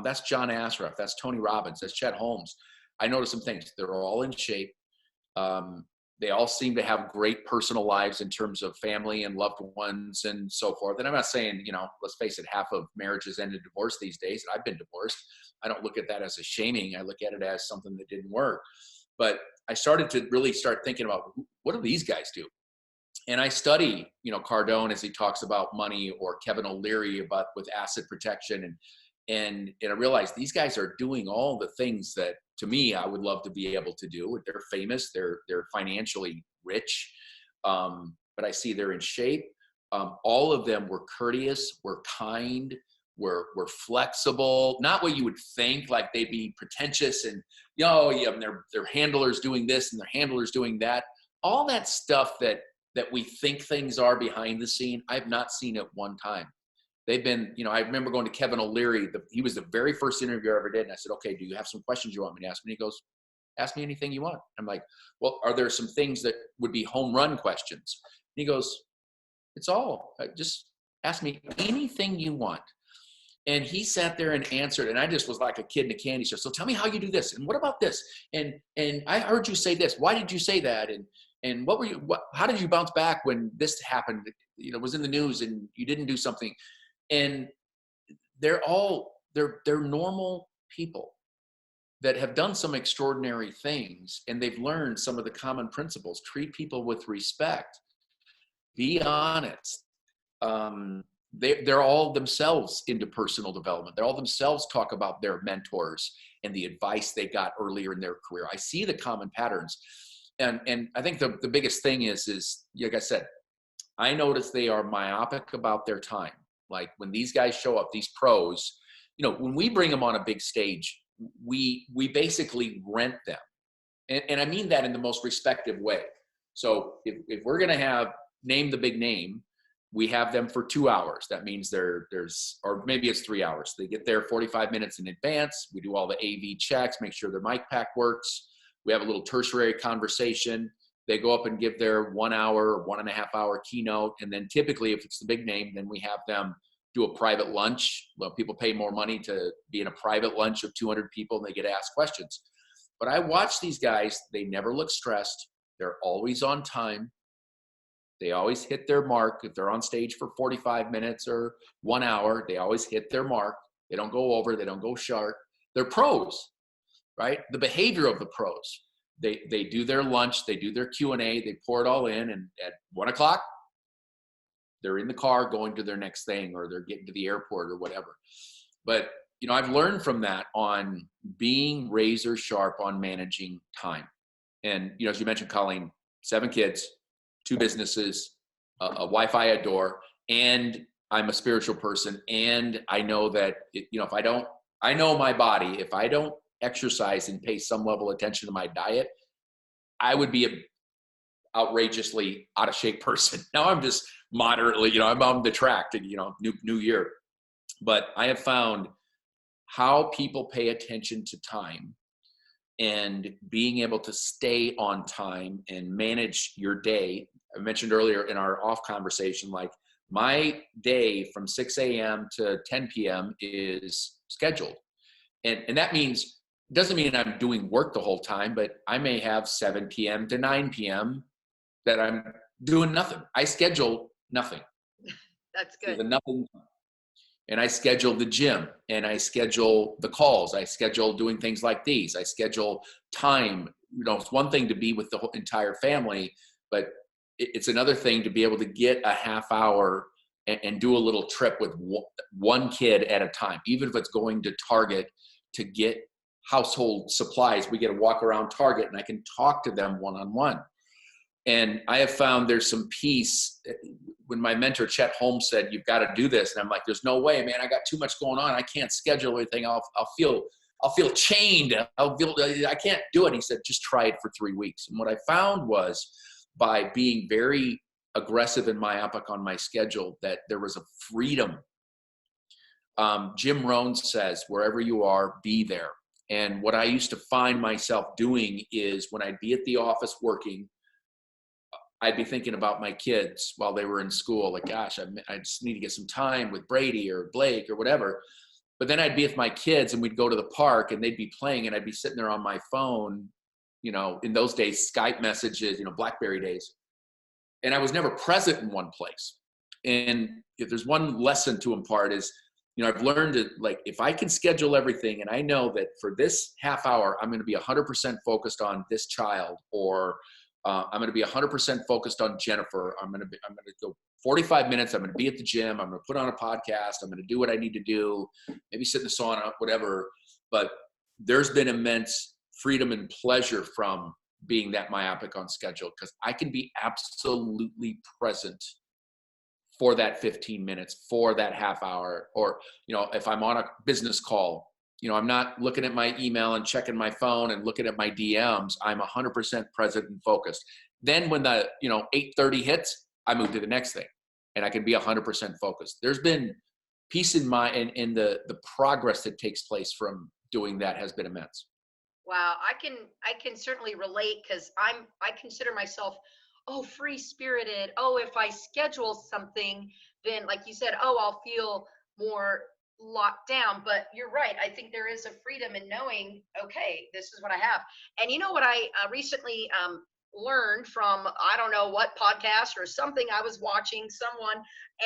that's John Assaraf, that's Tony Robbins, that's Chet Holmes. I noticed some things. They're all in shape. They all seem to have great personal lives in terms of family and loved ones and so forth. And I'm not saying, let's face it, half of marriages end in divorce these days. And I've been divorced. I don't look at that as a shaming. I look at it as something that didn't work. But I started to really start thinking about, what do these guys do? And I study, Cardone as he talks about money, or Kevin O'Leary with asset protection. And I realized these guys are doing all the things that, to me, I would love to be able to do. They're famous. They're financially rich. But I see they're in shape. All of them were courteous, were kind, were flexible. Not what you would think, like they'd be pretentious and, their handler's doing this and their handler's doing that. All that stuff that we think things are behind the scene, I've not seen it one time. They've been, I remember going to Kevin O'Leary. He was the very first interview I ever did. And I said, okay, do you have some questions you want me to ask me? And he goes, ask me anything you want. I'm like, well, are there some things that would be home run questions? And he goes, it's all, just ask me anything you want. And he sat there and answered. And I just was like a kid in a candy store. So tell me how you do this. And what about this? And I heard you say this. Why did you say that? And how did you bounce back when this happened? Was in the news and you didn't do something. And they're normal people that have done some extraordinary things, and they've learned some of the common principles. Treat people with respect. Be honest. They're all themselves into personal development. They're all themselves talk about their mentors and the advice they got earlier in their career. I see the common patterns. And I think the biggest thing is, like I said, I notice they are myopic about their time. Like when these guys show up, these pros, when we bring them on a big stage, we basically rent them. And I mean that in the most respectful way. So if we're going to name the big name, we have them for 2 hours. That means or maybe it's 3 hours. They get there 45 minutes in advance. We do all the AV checks, make sure their mic pack works. We have a little tertiary conversation. They go up and give their 1 hour or 1.5 hour keynote. And then typically, if it's the big name, then we have them do a private lunch. Well, people pay more money to be in a private lunch of 200 people, and they get asked questions. But I watch these guys. They never look stressed. They're always on time. They always hit their mark. If they're on stage for 45 minutes or 1 hour, they always hit their mark. They don't go over. They don't go short. They're pros, right? The behavior of the pros. They do their lunch, they do their Q&A, they pour it all in, and at 1 o'clock, they're in the car going to their next thing, or they're getting to the airport or whatever. But, I've learned from that on being razor sharp on managing time. And, as you mentioned, Colleen, 7 kids, 2 businesses, a wife I adore, and I'm a spiritual person. And I know that, I know my body, if I don't exercise and pay some level of attention to my diet, I would be an outrageously out of shape person. Now I'm just moderately, I'm on the track to, new year. But I have found how people pay attention to time and being able to stay on time and manage your day. I mentioned earlier in our off conversation, like my day from 6 a.m. to 10 p.m. is scheduled. And that doesn't mean I'm doing work the whole time, but I may have 7 p.m. to 9 p.m. that I'm doing nothing. I schedule nothing. That's good. The nothing. And I schedule the gym, and I schedule the calls. I schedule doing things like these. I schedule time. You know, it's one thing to be with the whole entire family, but it's another thing to be able to get a half hour and do a little trip with one kid at a time, even if it's going to Target to get household supplies. We get to walk around Target, and I can talk to them one-on-one. And I have found there's some peace. When my mentor, Chet Holmes, said, you've got to do this. And I'm like, there's no way, man. I got too much going on. I can't schedule everything. I'll feel chained. I can't do it. He said, just try it for 3 weeks. And what I found was, by being very aggressive and myopic on my schedule, that there was a freedom. Jim Rohn says, wherever you are, be there. And what I used to find myself doing is, when I'd be at the office working, I'd be thinking about my kids while they were in school. Like, gosh, I just need to get some time with Brady or Blake or whatever. But then I'd be with my kids, and we'd go to the park, and they'd be playing, and I'd be sitting there on my phone, you know, in those days, Skype messages, you know, BlackBerry days. And I was never present in one place. And if there's one lesson to impart is, you know, I've learned that, like, if I can schedule everything, and I know that for this half hour, I'm going to be 100% focused on this child, or I'm going to be 100% focused on Jennifer. I'm going to go 45 minutes. I'm going to be at the gym. I'm going to put on a podcast. I'm going to do what I need to do, maybe sit in the sauna, whatever. But there's been immense freedom and pleasure from being that myopic on schedule, because I can be absolutely present for that 15 minutes, for that half hour. Or, you know, if I'm on a business call, you know, I'm not looking at my email and checking my phone and looking at my DMs. I'm 100% present and focused. Then when the, you know, 8:30 hits, I move to the next thing, and I can be 100% focused. There's been peace in the progress that takes place from doing that has been immense. Wow, I can certainly relate, because I consider myself, free spirited. If I schedule something, then, like you said, I'll feel more locked down. But you're right. I think there is a freedom in knowing, okay, this is what I have. And you know what I recently learned from, I don't know what podcast or something I was watching someone,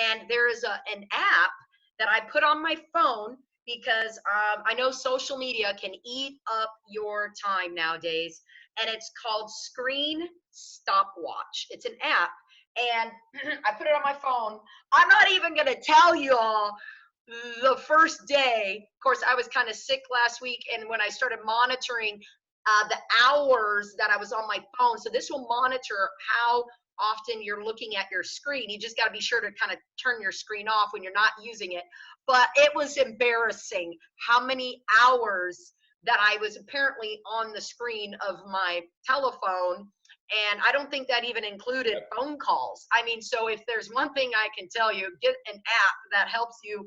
and there is an app that I put on my phone, because I know social media can eat up your time nowadays, and it's called Screen Stopwatch. It's an app, and I put it on my phone. I'm not even going to tell you all the first day. Of course, I was kind of sick last week, and when I started monitoring the hours that I was on my phone, so this will monitor how often you're looking at your screen. You just got to be sure to kind of turn your screen off when you're not using it. But it was embarrassing how many hours that I was apparently on the screen of my telephone. And I don't think that even included phone calls. I mean, so if there's one thing I can tell you, get an app that helps you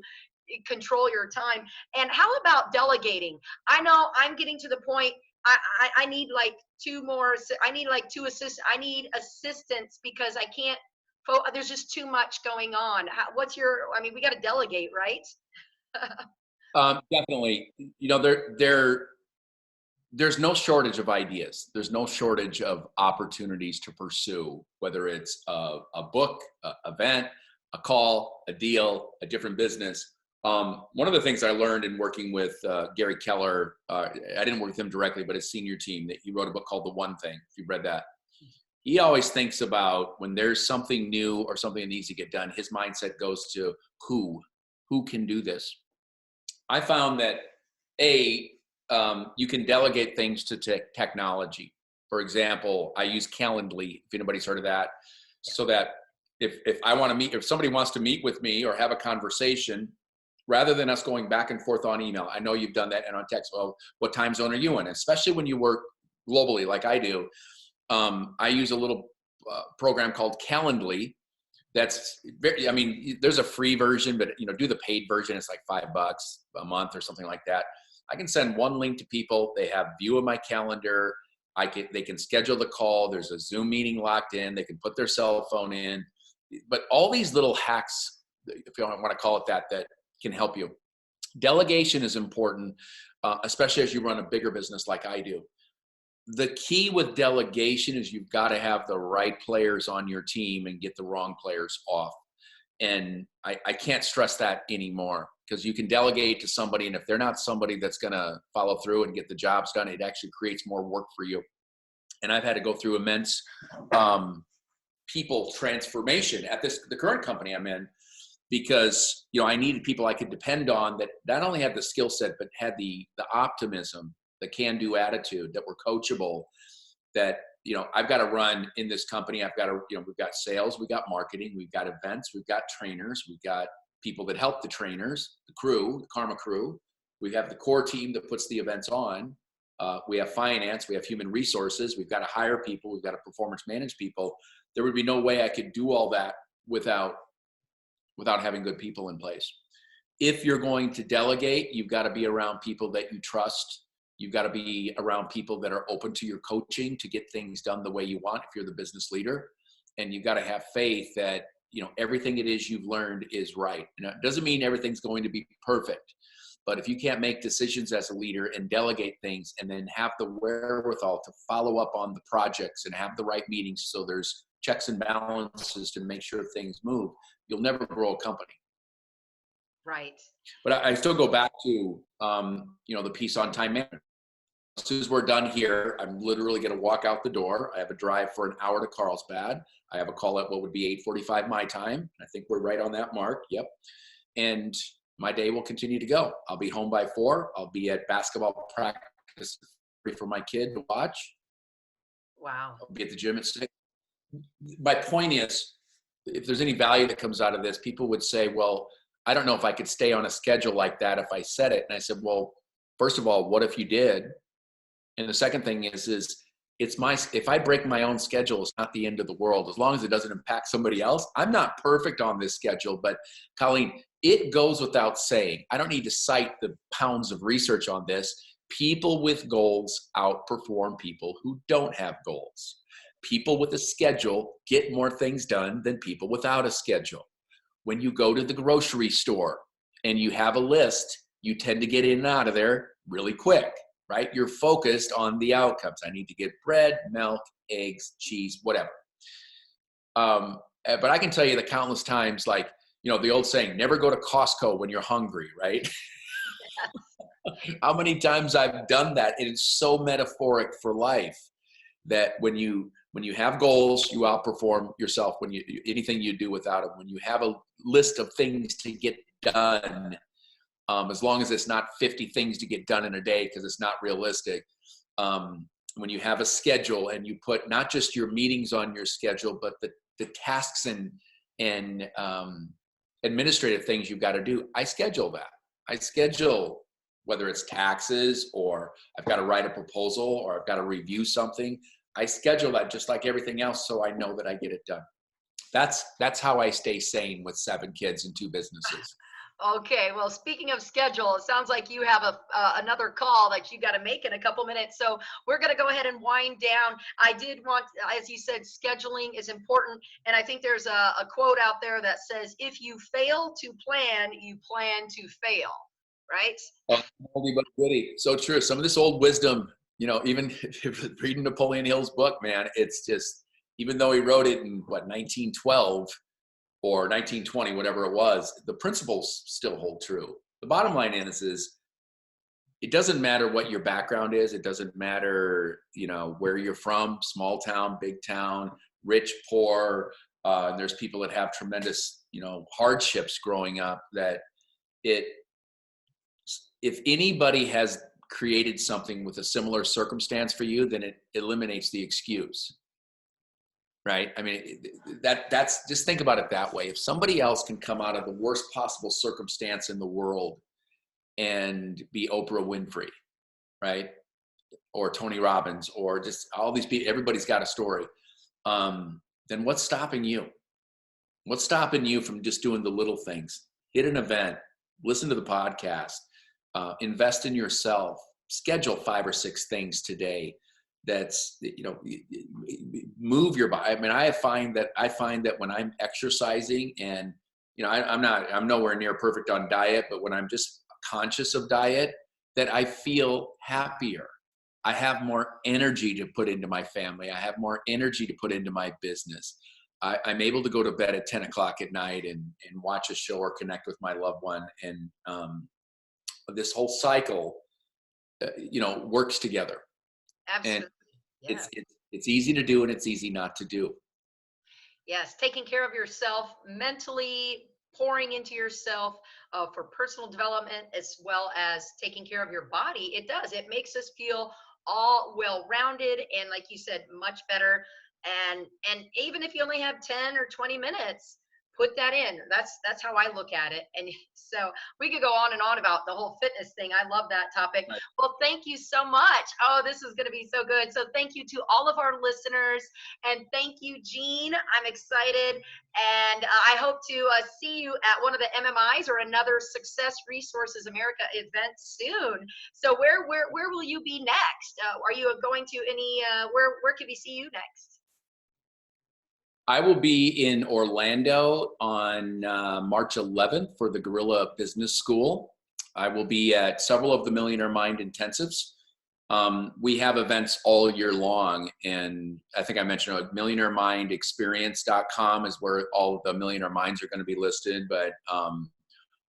control your time. And how about delegating? I know I'm getting to the point, I need like two assistants. I need assistants, because I can't, there's just too much going on. We got to delegate, right? Definitely. You know, there's no shortage of ideas. There's no shortage of opportunities to pursue, whether it's a book, an event, a call, a deal, a different business. One of the things I learned in working with Gary Keller, I didn't work with him directly, but his senior team, that he wrote a book called The One Thing. If you've read that, he always thinks about, when there's something new or something that needs to get done, his mindset goes to who can do this. I found that you can delegate things to technology. For example, I use Calendly, if anybody's heard of that, so that if I want to meet, if somebody wants to meet with me or have a conversation, rather than us going back and forth on email, I know you've done that, and on text, well, what time zone are you in? Especially when you work globally like I do. I use a little program called Calendly. That's very, I mean, there's a free version, but you know, do the paid version. It's like $5 a month or something like that. I can send one link to people. They have view of my calendar. They can schedule the call. There's a Zoom meeting locked in. They can put their cell phone in. But all these little hacks, if you want to call it that can help you. Delegation is important, especially as you run a bigger business like I do. The key with delegation is you've got to have the right players on your team and get the wrong players off. And I can't stress that anymore, because you can delegate to somebody, and if they're not somebody that's going to follow through and get the jobs done, it actually creates more work for you. And I've had to go through immense people transformation at the current company I'm in, because, you know, I needed people I could depend on that not only had the skill set, but had the optimism, the can-do attitude, that were coachable, that, you know, I've got to run in this company. I've got to, you know, we've got sales, we've got marketing, we've got events, we've got trainers, we've got people that help the trainers, the crew, the Karma crew. We have the core team that puts the events on. We have finance, we have human resources. We've got to hire people. We've got to performance manage people. There would be no way I could do all that without having good people in place. If you're going to delegate, you've got to be around people that you trust. You've got to be around people that are open to your coaching to get things done the way you want if you're the business leader. And you've got to have faith that, you know, everything it is you've learned is right. And it doesn't mean everything's going to be perfect, but if you can't make decisions as a leader and delegate things, and then have the wherewithal to follow up on the projects and have the right meetings so there's checks and balances to make sure things move, you'll never grow a company. Right. But I still go back to, you know, the piece on time management. As soon as we're done here, I'm literally going to walk out the door. I have a drive for an hour to Carlsbad. I have a call at what would be 8:45 my time. I think we're right on that mark. Yep. And my day will continue to go. I'll be home by 4. I'll be at basketball practice for my kid to watch. Wow. I'll be at the gym at 6. My point is, if there's any value that comes out of this, people would say, well, I don't know if I could stay on a schedule like that if I set it. And I said, well, first of all, what if you did? And the second thing is if I break my own schedule, it's not the end of the world. As long as it doesn't impact somebody else. I'm not perfect on this schedule, but Colleen, it goes without saying. I don't need to cite the pounds of research on this. People with goals outperform people who don't have goals. People with a schedule get more things done than people without a schedule. When you go to the grocery store and you have a list, you tend to get in and out of there really quick, right? You're focused on the outcomes. I need to get bread, milk, eggs, cheese, whatever. But I can tell you the countless times, like, you know, the old saying, never go to Costco when you're hungry, right? How many times I've done that. And it's so metaphoric for life that when you have goals, you outperform yourself. When anything you do without them, when you have a list of things to get done, as long as it's not 50 things to get done in a day, because it's not realistic. When you have a schedule and you put not just your meetings on your schedule, but the tasks and administrative things you've got to do, I schedule that. I schedule whether it's taxes, or I've got to write a proposal, or I've got to review something. I schedule that just like everything else, so I know that I get it done. That's how I stay sane with 7 kids and 2 businesses. Okay, well, speaking of schedule, it sounds like you have another call that you got to make in a couple minutes. So we're going to go ahead and wind down. I did want, as you said, scheduling is important. And I think there's a quote out there that says, if you fail to plan, you plan to fail, right? Oh, but goody. So true. Some of this old wisdom, you know, even reading Napoleon Hill's book, man, it's just, even though he wrote it in 1912, or 1920, whatever it was, the principles still hold true. The bottom line is it doesn't matter what your background is. It doesn't matter, you know, where you're from, small town, big town, rich, poor. And there's people that have tremendous, you know, hardships growing up, that if anybody has created something with a similar circumstance for you, then it eliminates the excuse. Right? I mean, that's just think about it that way. If somebody else can come out of the worst possible circumstance in the world and be Oprah Winfrey, right? Or Tony Robbins, or just all these people, everybody's got a story. Then what's stopping you? What's stopping you from just doing the little things? Hit an event, listen to the podcast, invest in yourself, schedule 5 or 6 things today. That's, you know, move your body. I mean, I find that when I'm exercising, and, you know, I'm nowhere near perfect on diet, but when I'm just conscious of diet, that I feel happier. I have more energy to put into my family. I have more energy to put into my business. I'm able to go to bed at 10 o'clock at night and watch a show or connect with my loved one. And this whole cycle, works together. And Absolutely. Yeah. it's easy to do and it's easy not to do. Yes, taking care of yourself mentally, pouring into yourself for personal development, as well as taking care of your body. It does. It makes us feel all well-rounded and, like you said, much better. And even if you only have 10 or 20 minutes, put that in. That's how I look at it. And so we could go on and on about the whole fitness thing. I love that topic. Right. Well, thank you so much. Oh, this is going to be so good. So thank you to all of our listeners. And thank you, Gene. I'm excited. And I hope to see you at one of the MMIs or another Success Resources America event soon. So where will you be next? Are you going to any, where can we see you next? I will be in Orlando on March 11th for the Guerrilla Business School. I will be at several of the Millionaire Mind intensives. We have events all year long, and I think I mentioned millionairemindexperience.com is where all of the Millionaire Minds are going to be listed. But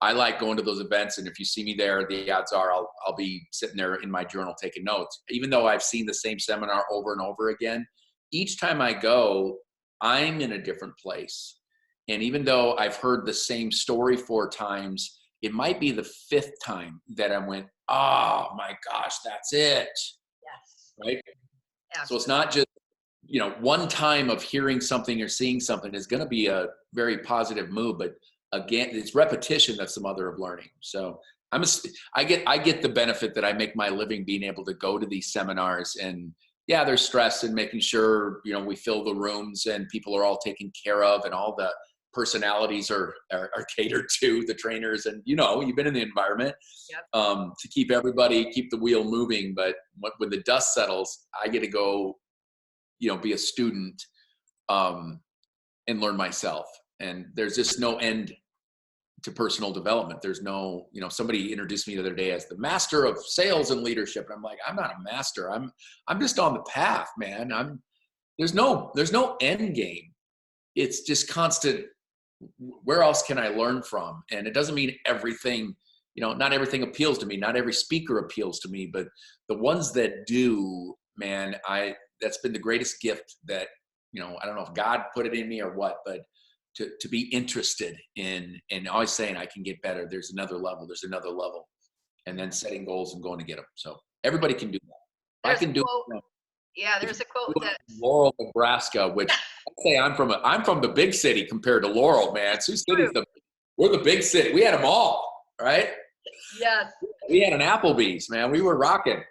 I like going to those events, and if you see me there, the odds are I'll be sitting there in my journal taking notes. Even though I've seen the same seminar over and over again, each time I go, I'm in a different place. And even though I've heard the same story 4 times, it might be the 5th time that I went, oh my gosh, that's it. Yes. Right? Absolutely. So it's not just, one time of hearing something or seeing something is going to be a very positive move, but again, it's repetition that's the mother of learning. So I get the benefit that I make my living being able to go to these seminars, and yeah, there's stress in making sure, we fill the rooms and people are all taken care of and all the personalities are catered to, the trainers, and you've been in the environment. Yep. To keep the wheel moving. But when the dust settles, I get to go, be a student and learn myself. And there's just no end to personal development. There's no, somebody introduced me the other day as the master of sales and leadership. And I'm like, I'm not a master. I'm just on the path, man. There's no end game. It's just constant. Where else can I learn from? And it doesn't mean everything, not everything appeals to me. Not every speaker appeals to me, but the ones that do, man, that's been the greatest gift that, I don't know if God put it in me or what, but to be interested in, and always saying I can get better. There's another level. And then setting goals and going to get them. So everybody can do that. I can do it. Yeah, there's a quote that Laurel, Nebraska, which I say I'm from the big city compared to Laurel, man. Sioux City's we're the big city. We had them all, right? Yes. We had an Applebee's, man. We were rocking.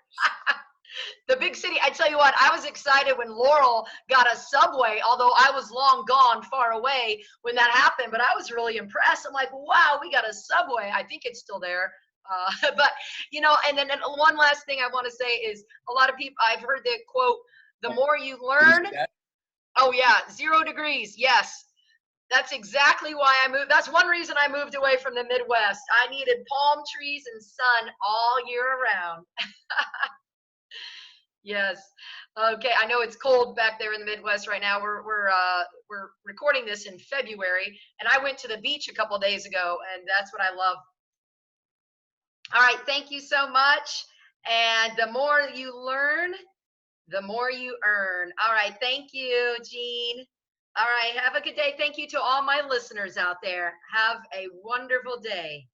The big city, I tell you what, I was excited when Laurel got a Subway, although I was long gone, far away when that happened, but I was really impressed. I'm like, wow, we got a Subway. I think it's still there. But, and then one last thing I want to say is a lot of people, I've heard the quote, the more you learn, oh yeah, 0 degrees. Yes. That's exactly why I moved. That's one reason I moved away from the Midwest. I needed palm trees and sun all year round. Yes. Okay. I know it's cold back there in the Midwest right now. We're recording this in February, and I went to the beach a couple days ago, and that's what I love. All right. Thank you so much. And the more you learn, the more you earn. All right. Thank you, Gene. All right. Have a good day. Thank you to all my listeners out there. Have a wonderful day.